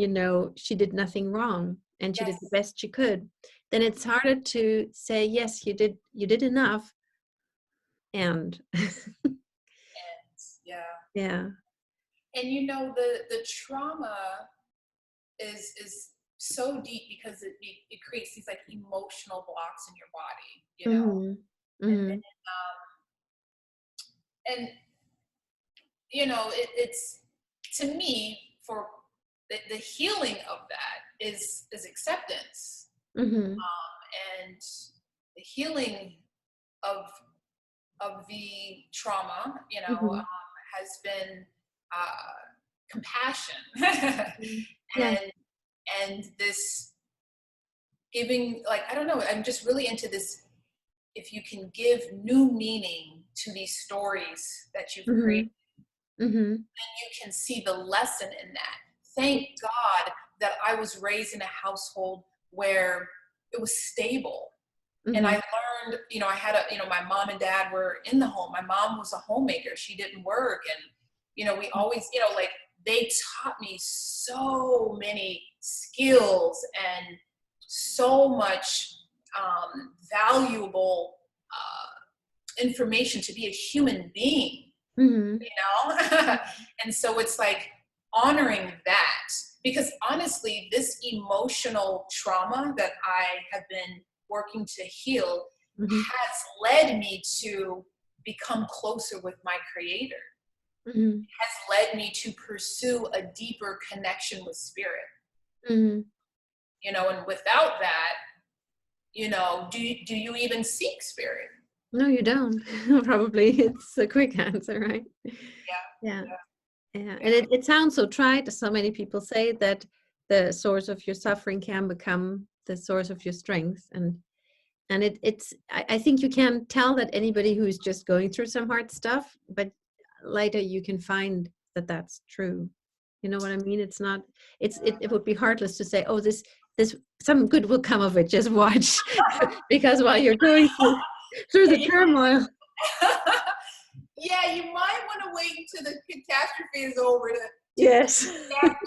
she did nothing wrong and she did the Yes. best she could. Then it's harder to say, yes, you did enough. And And yeah. yeah. And you know, the trauma is so deep because it creates these like emotional blocks in your body, you know. Mm-hmm. And Mm-hmm. and you know, it's to me for the healing of that is acceptance. Mm-hmm. And the healing of the trauma, you know, Mm-hmm. has been compassion Yeah. and this giving, like, I don't know, I'm just really into this. If you can give new meaning to these stories that you've created, Mm-hmm. Mm-hmm. then you can see the lesson in that. Thank God that I was raised in a household where it was stable. And I Mm-hmm. learned, I had my mom and dad were in the home. My mom was a homemaker. She didn't work. And, we always, like, they taught me so many skills and so much valuable information to be a human being, Mm-hmm. And so it's like honoring that, because honestly, this emotional trauma that I have been working to heal Mm-hmm. has led me to become closer with my creator, Mm-hmm. has led me to pursue a deeper connection with spirit, Mm-hmm. and without that, do you even seek spirit? No, you don't. Probably it's a quick answer, right? Yeah. Yeah, Yeah. yeah, And it sounds so trite. So many people say that the source of your suffering can become the source of your strength. And I think you can tell that anybody who is just going through some hard stuff, but later you can find that that's true. You know what I mean? It's not, it would be heartless to say, oh, this some good will come of it. Just watch. Because while you're going through the yeah. turmoil. Yeah, you might want to wait until the catastrophe is over to Yes. chat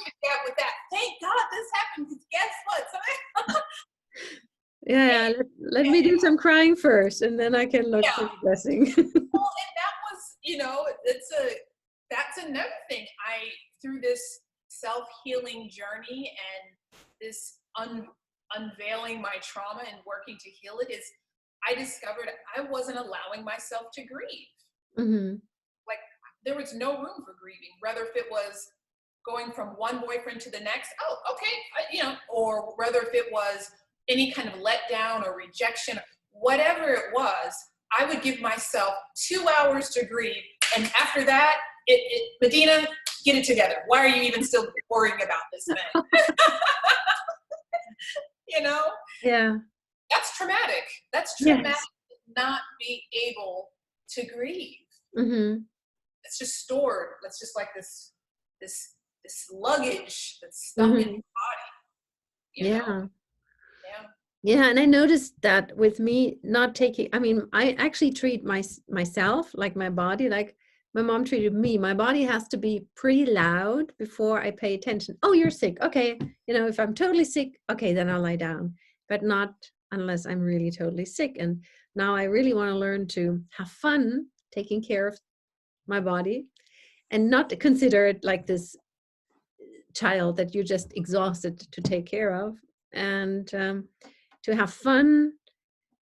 with that. Thank God this happened, because guess what? Yeah, let me do some crying first, and then I can look for the blessing. Well, and that was, that's another thing. Through this self-healing journey and this unveiling my trauma and working to heal it, is I discovered I wasn't allowing myself to grieve. Mm-hmm. Like, there was no room for grieving, whether if it was going from one boyfriend to the next, oh, okay, or whether if it was any kind of letdown or rejection, whatever it was, I would give myself 2 hours to grieve. And after that, Madinah, get it together. Why are you even still worrying about this thing? You know? Yeah. That's traumatic. That's traumatic to not be able to grieve. Mm-hmm. It's just stored. It's just like this luggage that's stuck in your body. You know? Yeah. Yeah, and I noticed that with me not taking, I mean, I actually treat myself, like my body, like my mom treated me. My body has to be pretty loud before I pay attention. Oh, you're sick. Okay. You know, if I'm totally sick, okay, then I'll lie down, but not unless I'm really totally sick. And now I really want to learn to have fun taking care of my body and not to consider it like this child that you're just exhausted to take care of, and to have fun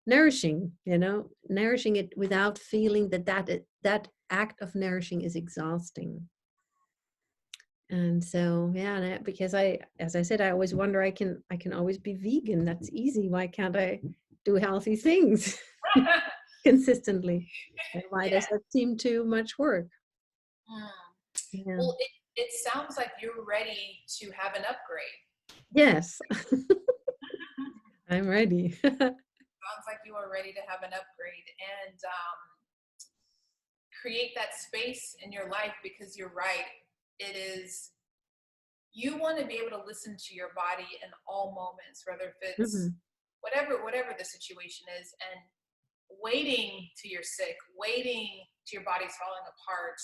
nourishing, you know, nourishing it without feeling that act of nourishing is exhausting. And so, yeah, because as I said, I always wonder, I can always be vegan. That's easy. Why can't I do healthy things consistently? And why does that seem too much work? Yeah. Well, it sounds like you're ready to have an upgrade. Yes. I'm ready. Sounds like you are ready to have an upgrade and create that space in your life, because you're right. It is, you want to be able to listen to your body in all moments, whether if it's whatever the situation is, and waiting till you're sick, waiting till your body's falling apart.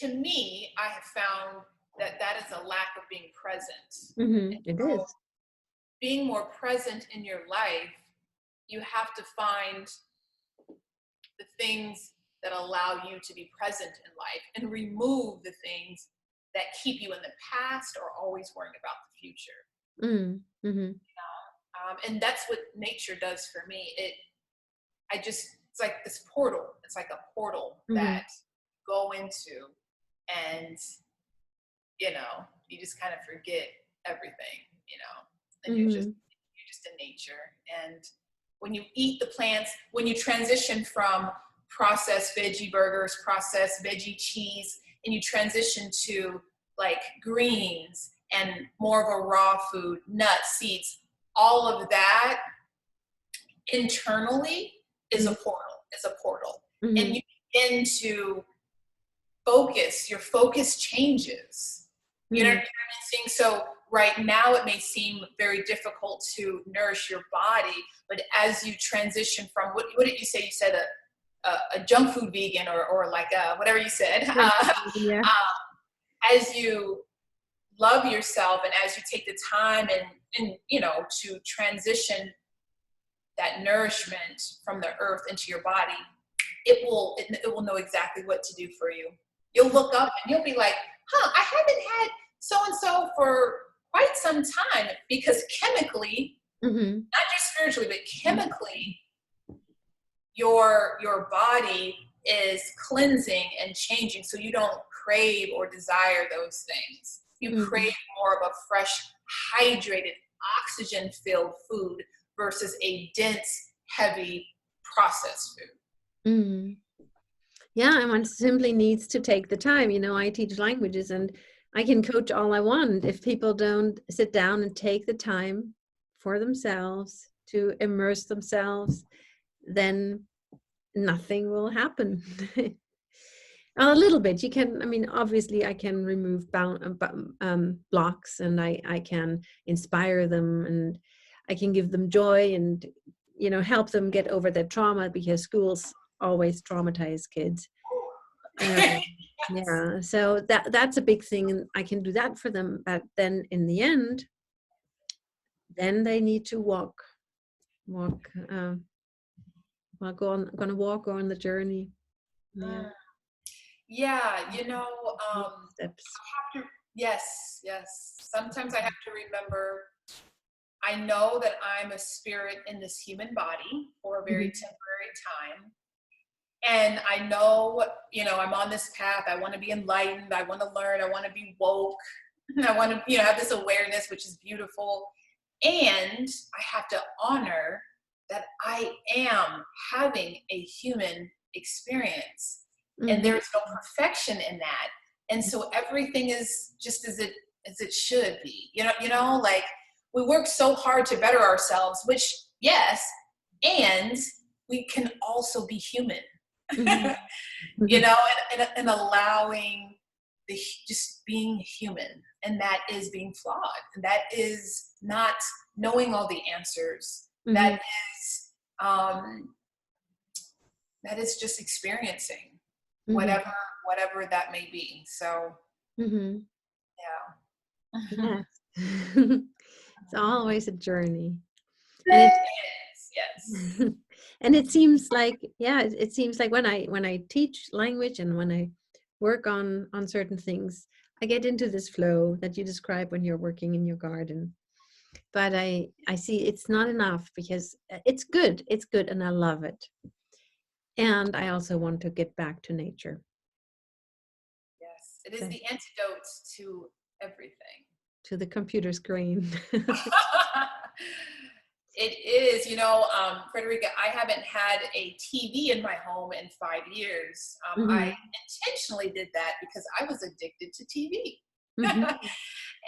To me, I have found that is a lack of being present. It is. Being more present in your life, you have to find the things that allow you to be present in life and remove the things that keep you in the past or always worrying about the future. And that's what nature does for me. It's like this portal. It's like a portal that you go into, and you just kind of forget everything, and you're just in nature. And when you eat the plants, when you transition from processed veggie burgers, processed veggie cheese, and you transition to like greens and more of a raw food, nuts, seeds, all of that internally is a portal. And you begin to focus, your focus changes. You know what I'm saying? So right now it may seem very difficult to nourish your body, but as you transition from, what did you say? You said a junk food vegan or like whatever you said. As you love yourself and as you take the time and to transition that nourishment from the earth into your body, it will know exactly what to do for you. You'll look up and you'll be like, I haven't had so-and-so for quite some time, because chemically, not just spiritually, but chemically, your body is cleansing and changing, so you don't crave or desire those things. You crave more of a fresh, hydrated, oxygen-filled food versus a dense, heavy, processed food. Yeah, and one simply needs to take the time. I teach languages and I can coach all I want. If people don't sit down and take the time for themselves to immerse themselves, then nothing will happen. A little bit. You can, obviously I can remove blocks, and I can inspire them, and I can give them joy and, help them get over their trauma, because schools always traumatize kids. Yeah, so that's a big thing, and I can do that for them. But then in the end, then they need to go on the journey. Steps. Yes. Sometimes I have to remember, I know that I'm a spirit in this human body for a very temporary time. And I know, I'm on this path. I want to be enlightened. I want to learn. I want to be woke. I want to, have this awareness, which is beautiful. And I have to honor that I am having a human experience, and there's no perfection in that. And so everything is just as it should be. Like, we work so hard to better ourselves, which, yes, and we can also be human. And allowing just being human, and that is being flawed, and that is not knowing all the answers. That is just experiencing whatever that may be. So yeah. It's always a journey. And yes. And it seems like, it seems like when I teach language and when I work on certain things, I get into this flow that you describe when you're working in your garden. But I see it's not enough, because it's good, and I love it. And I also want to get back to nature. Yes, it is the antidote to everything. To the computer screen. It is, Frederica, I haven't had a TV in my home in 5 years. I intentionally did that because I was addicted to TV.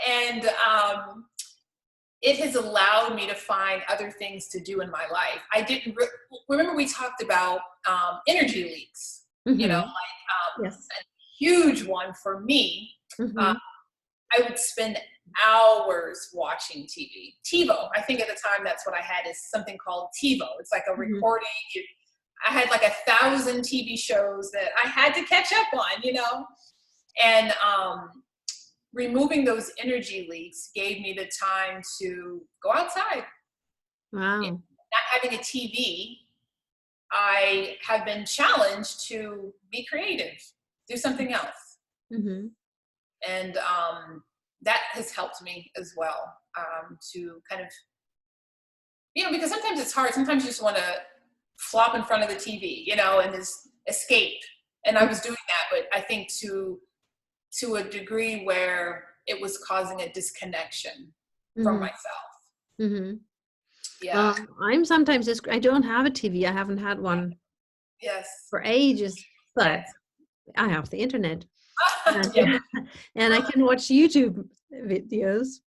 And it has allowed me to find other things to do in my life. I didn't remember we talked about energy leaks, Yes. a huge one for me. I would spend hours watching TV. TiVo, I think at the time that's what I had, is something called TiVo. It's like a recording. I had like 1,000 TV shows that I had to catch up on, and removing those energy leaks gave me the time to go outside. Wow. And not having a TV, I have been challenged to be creative, do something else. And that has helped me as well, to kind of, because sometimes it's hard. Sometimes you just want to flop in front of the TV, and just escape. And I was doing that, but I think to a degree where it was causing a disconnection from myself. Yeah. Well, I'm sometimes just, I don't have a TV. I haven't had one for ages, but I have the internet. And I can watch YouTube videos.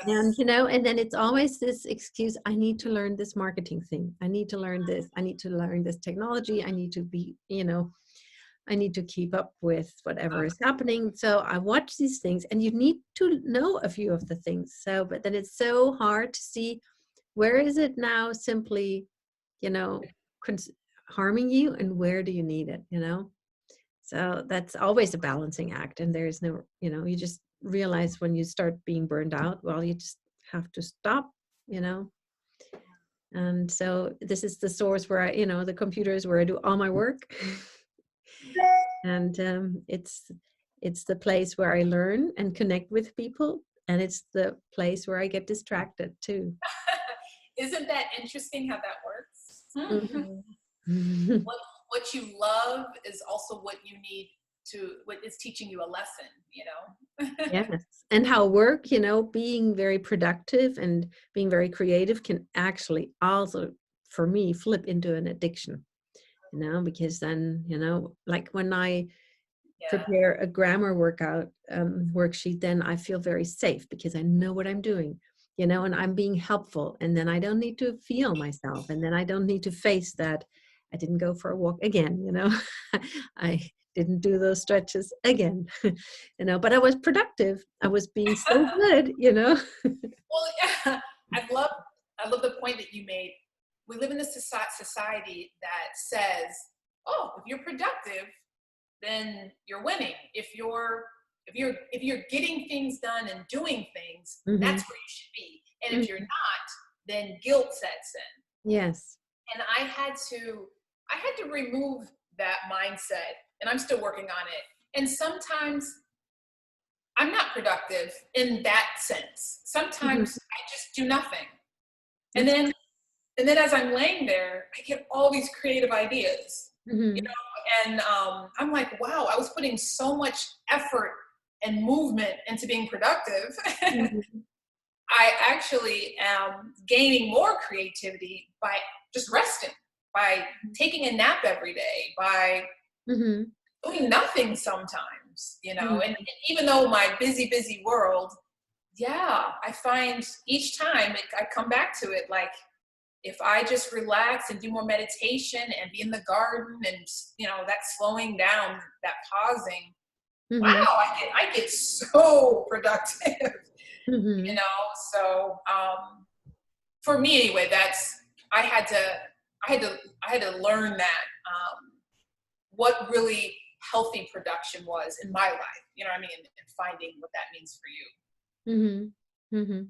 And and then it's always this excuse: I need to learn this marketing thing, I need to learn this, I need to learn this technology, I need to be, I need to keep up with whatever is happening. So I watch these things, and you need to know a few of the things. So, but then it's so hard to see, where is it now simply, harming you, and where do you need it, So that's always a balancing act. And there's no, you just realize when you start being burned out, well, you just have to stop, And so this is the source where I, the computer is where I do all my work. And it's the place where I learn and connect with people. And it's the place where I get distracted too. Isn't that interesting how that works? What you love is also what you need what is teaching you a lesson, Yes. And how work, being very productive and being very creative can actually also, for me, flip into an addiction, because then, like when I prepare a grammar worksheet, then I feel very safe because I know what I'm doing, and I'm being helpful, and then I don't need to feel myself, and then I don't need to face that I didn't go for a walk again, I didn't do those stretches again, but I was productive. I was being so good, Well, yeah, I love the point that you made. We live in a society that says, oh, if you're productive, then you're winning. If you're getting things done and doing things, that's where you should be. And if you're not, then guilt sets in. Yes. And I had to remove that mindset, and I'm still working on it. And sometimes I'm not productive in that sense. Sometimes I just do nothing. And then as I'm laying there, I get all these creative ideas, and I'm like, wow, I was putting so much effort and movement into being productive. I actually am gaining more creativity by just resting, by taking a nap every day, by Mm-hmm. doing nothing sometimes, Mm-hmm. and even though my busy world, yeah, I find each time I come back to it, like if I just relax and do more meditation and be in the garden and, that slowing down, that pausing, wow, Mm-hmm. I get so productive, Mm-hmm. so, for me anyway, I had to, I had to learn that, what really healthy production was in my life, you know what I mean? And finding what that means for you. Mm-hmm. Mm-hmm.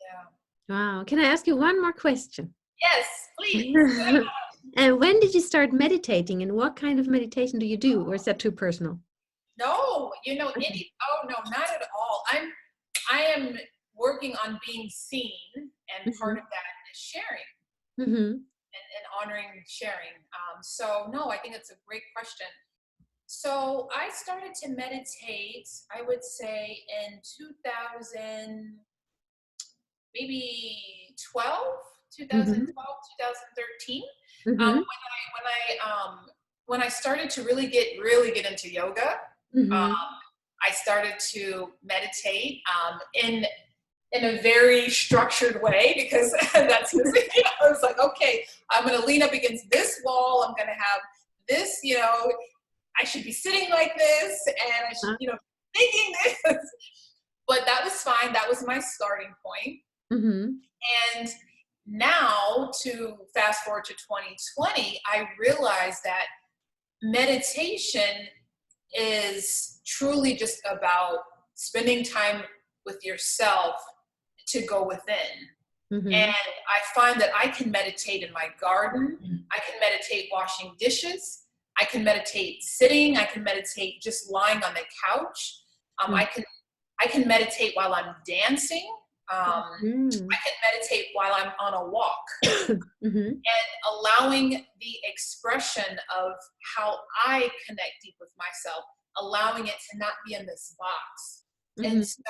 Yeah. Wow. Can I ask you one more question? Yes, please. And when did you start meditating, and what kind of meditation do you do, or is that too personal? No, Okay. oh no, not at all. I am working on being seen, and Mm-hmm. part of that is sharing Mm-hmm. and honoring sharing. So no, I think it's a great question. So I started to meditate, I would say in 2000, maybe 2012, 2013. Mm-hmm. When I started to really get into yoga, Mm-hmm. um, I started to meditate in a very structured way, because that's I was like, okay, I'm going to lean up against this wall. I'm going to have this, I should be sitting like this, and I should, thinking this. But that was fine. That was my starting point. Mm-hmm. And now, to fast forward to 2020, I realized that meditation is truly just about spending time with yourself to go within. Mm-hmm. And I find that I can meditate in my garden. I can meditate washing dishes. I can meditate sitting. I can meditate just lying on the couch. I can meditate while I'm dancing. Mm-hmm. I can meditate while I'm on a walk, Mm-hmm. and allowing the expression of how I connect deep with myself, allowing it to not be in this box. Mm-hmm. And so,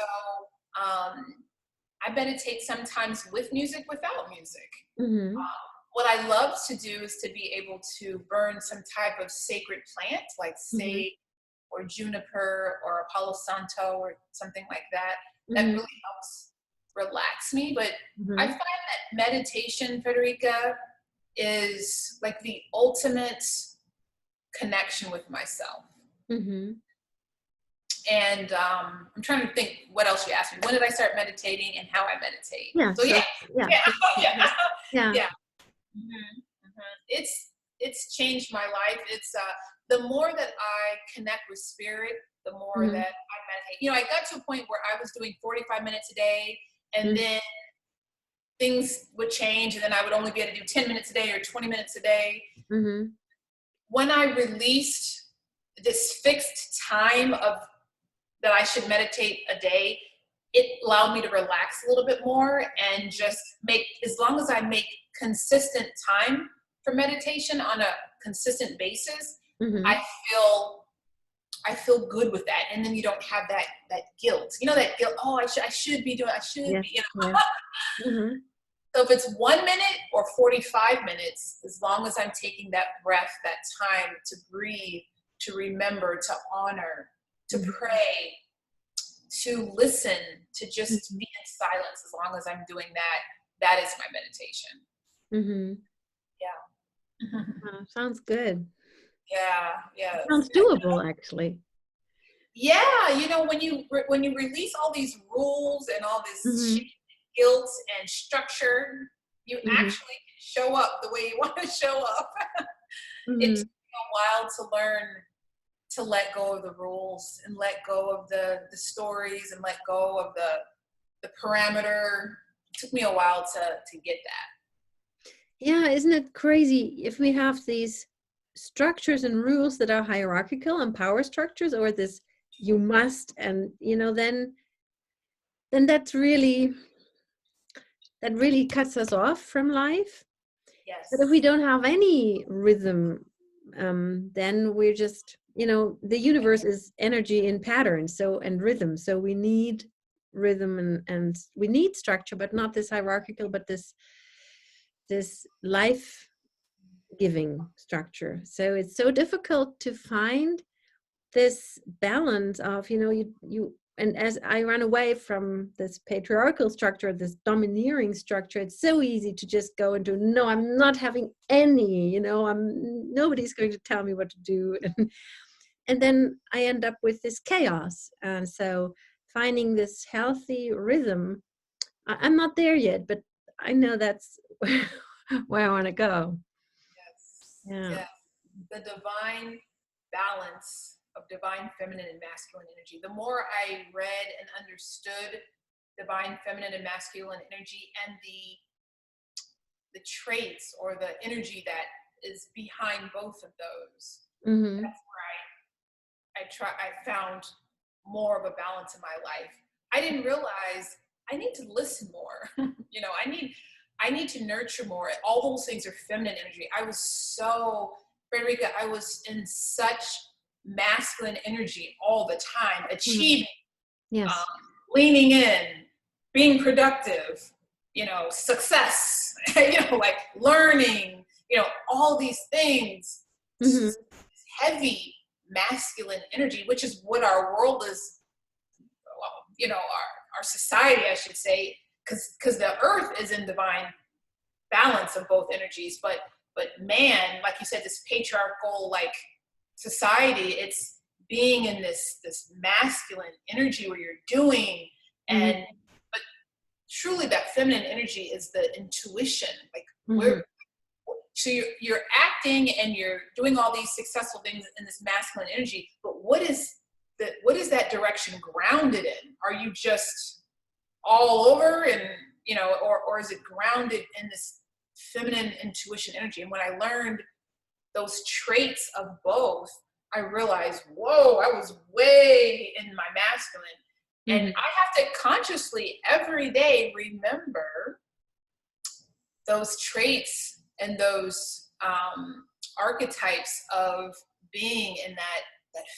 I meditate sometimes with music, without music. Mm-hmm. What I love to do is to be able to burn some type of sacred plant, like Mm-hmm. sage or juniper or Palo Santo or something like that. That Mm-hmm. really helps relax me. But I Mm-hmm. find that meditation, Frederica, is like the ultimate connection with myself. Mm-hmm. And I'm trying to think what else you asked me. When did I start meditating and how I meditate? Yeah. So yeah, So yeah. yeah, So, yeah, yeah. yeah. It's changed my life. It's the more that I connect with spirit, the more Mm-hmm. that I meditate. I got to a point where I was doing 45 minutes a day, and Mm-hmm. then things would change, and then I would only be able to do 10 minutes a day or 20 minutes a day. Mm-hmm. When I released this fixed time of that I should meditate a day, it allowed me to relax a little bit more and just make, as long as I make consistent time for meditation on a consistent basis, Mm-hmm. I feel good with that. And then you don't have that guilt. That guilt, oh, I should be doing, I should Yes. be. Yes. Mm-hmm. So if it's 1 minute or 45 minutes, as long as I'm taking that breath, that time to breathe, to remember, to honor, to Mm-hmm. pray, to listen, to just Mm-hmm. be in silence, as long as I'm doing that, that is my meditation. Mm-hmm. Yeah. Oh, sounds good. Yeah. Sounds doable, actually. Yeah, when you release all these rules and all this Mm-hmm. shame, guilt and structure, you Mm-hmm. actually can show up the way you want to show up. It Mm-hmm. took me a while to learn to let go of the rules and let go of the stories and let go of the parameter. It took me a while to get that. Yeah, isn't it crazy if we have these structures and rules that are hierarchical and power structures, or this you must, and then that really cuts us off from life. But if Yes. we don't have any rhythm, then we're just, the universe is energy in patterns, and rhythm. So we need rhythm, and we need structure, but not this hierarchical, but this life giving structure. So it's so difficult to find this balance of, you and as I run away from this patriarchal structure, this domineering structure, it's so easy to just go into, no, I'm not having any, nobody's going to tell me what to do. And then I end up with this chaos. And so finding this healthy rhythm, I'm not there yet, but I know that's where I want to go. Yes. Yeah. Yes. The divine balance of divine feminine and masculine energy. The more I read and understood divine feminine and masculine energy and the traits or the energy that is behind both of those, Mm-hmm. that's where I found more of a balance in my life. I didn't realize I need to listen more. I need to nurture more. All those things are feminine energy. Frederica, I was in such masculine energy all the time, achieving, Yes. leaning in, being productive, success, like learning, all these things, Mm-hmm. heavy masculine energy, which is what our world is, our society, I should say, because the earth is in divine balance of both energies, but man, like you said, this patriarchal society, it's being in this masculine energy where you're doing, and but truly that feminine energy is the intuition, so you're acting and you're doing all these successful things in this masculine energy, but what is that direction grounded in? Are you just all over, and or is it grounded in this feminine intuition energy? And when I learned those traits of both, I realized, whoa, I was way in my masculine. And I have to consciously every day remember those traits and those archetypes of being in that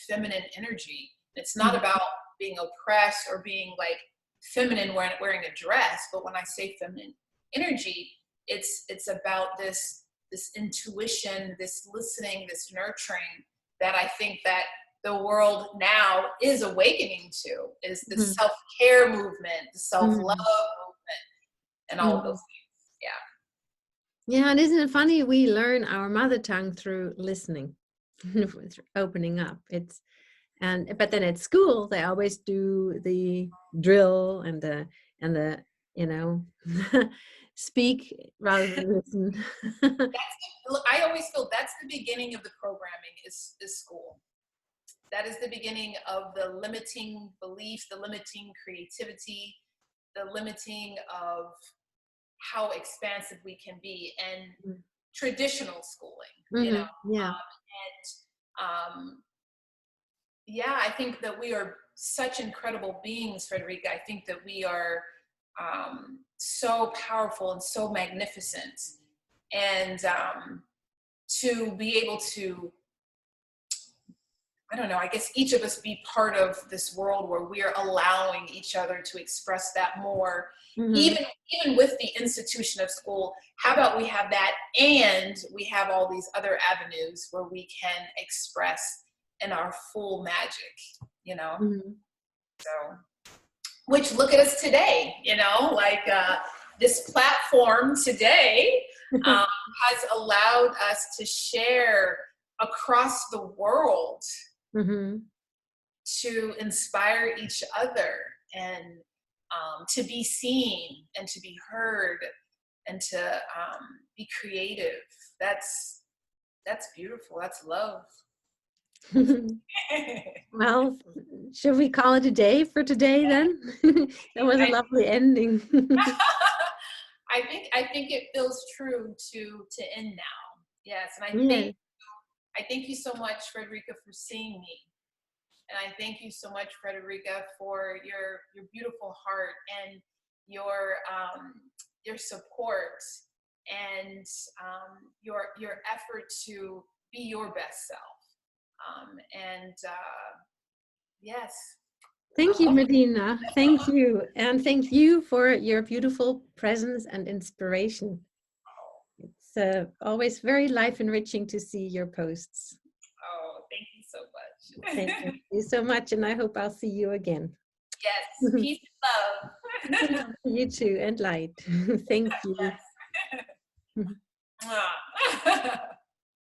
feminine energy. It's not about being oppressed or being feminine wearing a dress, but when I say feminine energy, it's about this intuition, this listening, this nurturing that I think that the world now is awakening to, is the self-care movement, the self-love movement, and all of those things. Yeah. Yeah, and isn't it funny? We learn our mother tongue through listening, opening up. But then at school they always do the drill and the speak rather than listen. I always feel that's the beginning of the programming is school. That is the beginning of the limiting beliefs, the limiting creativity, the limiting of how expansive we can be, and traditional schooling, Yeah. I think that we are such incredible beings, Frederica. I think that we are so powerful and so magnificent, and to be able to, I don't know, I guess each of us be part of this world where we are allowing each other to express that more, even with the institution of school. How about we have that, and we have all these other avenues where we can express in our full magic, So, which, look at us today, this platform today has allowed us to share across the world, to inspire each other, and to be seen and to be heard, and to be creative. That's beautiful. That's love. Well, should we call it a day for today then? That was a lovely ending. I think it feels true to end now. Yes, and I thank you so much, Frederica, for seeing me. And I thank you so much, Frederica, for your beautiful heart and your support, and your effort to be your best self. Yes. Thank you, Medina. Thank you. And thank you for your beautiful presence and inspiration. It's always very life enriching to see your posts. Oh, thank you so much. Thank you so much. And I hope I'll see you again. Yes, peace and love. You too, and light. Thank you. Yes.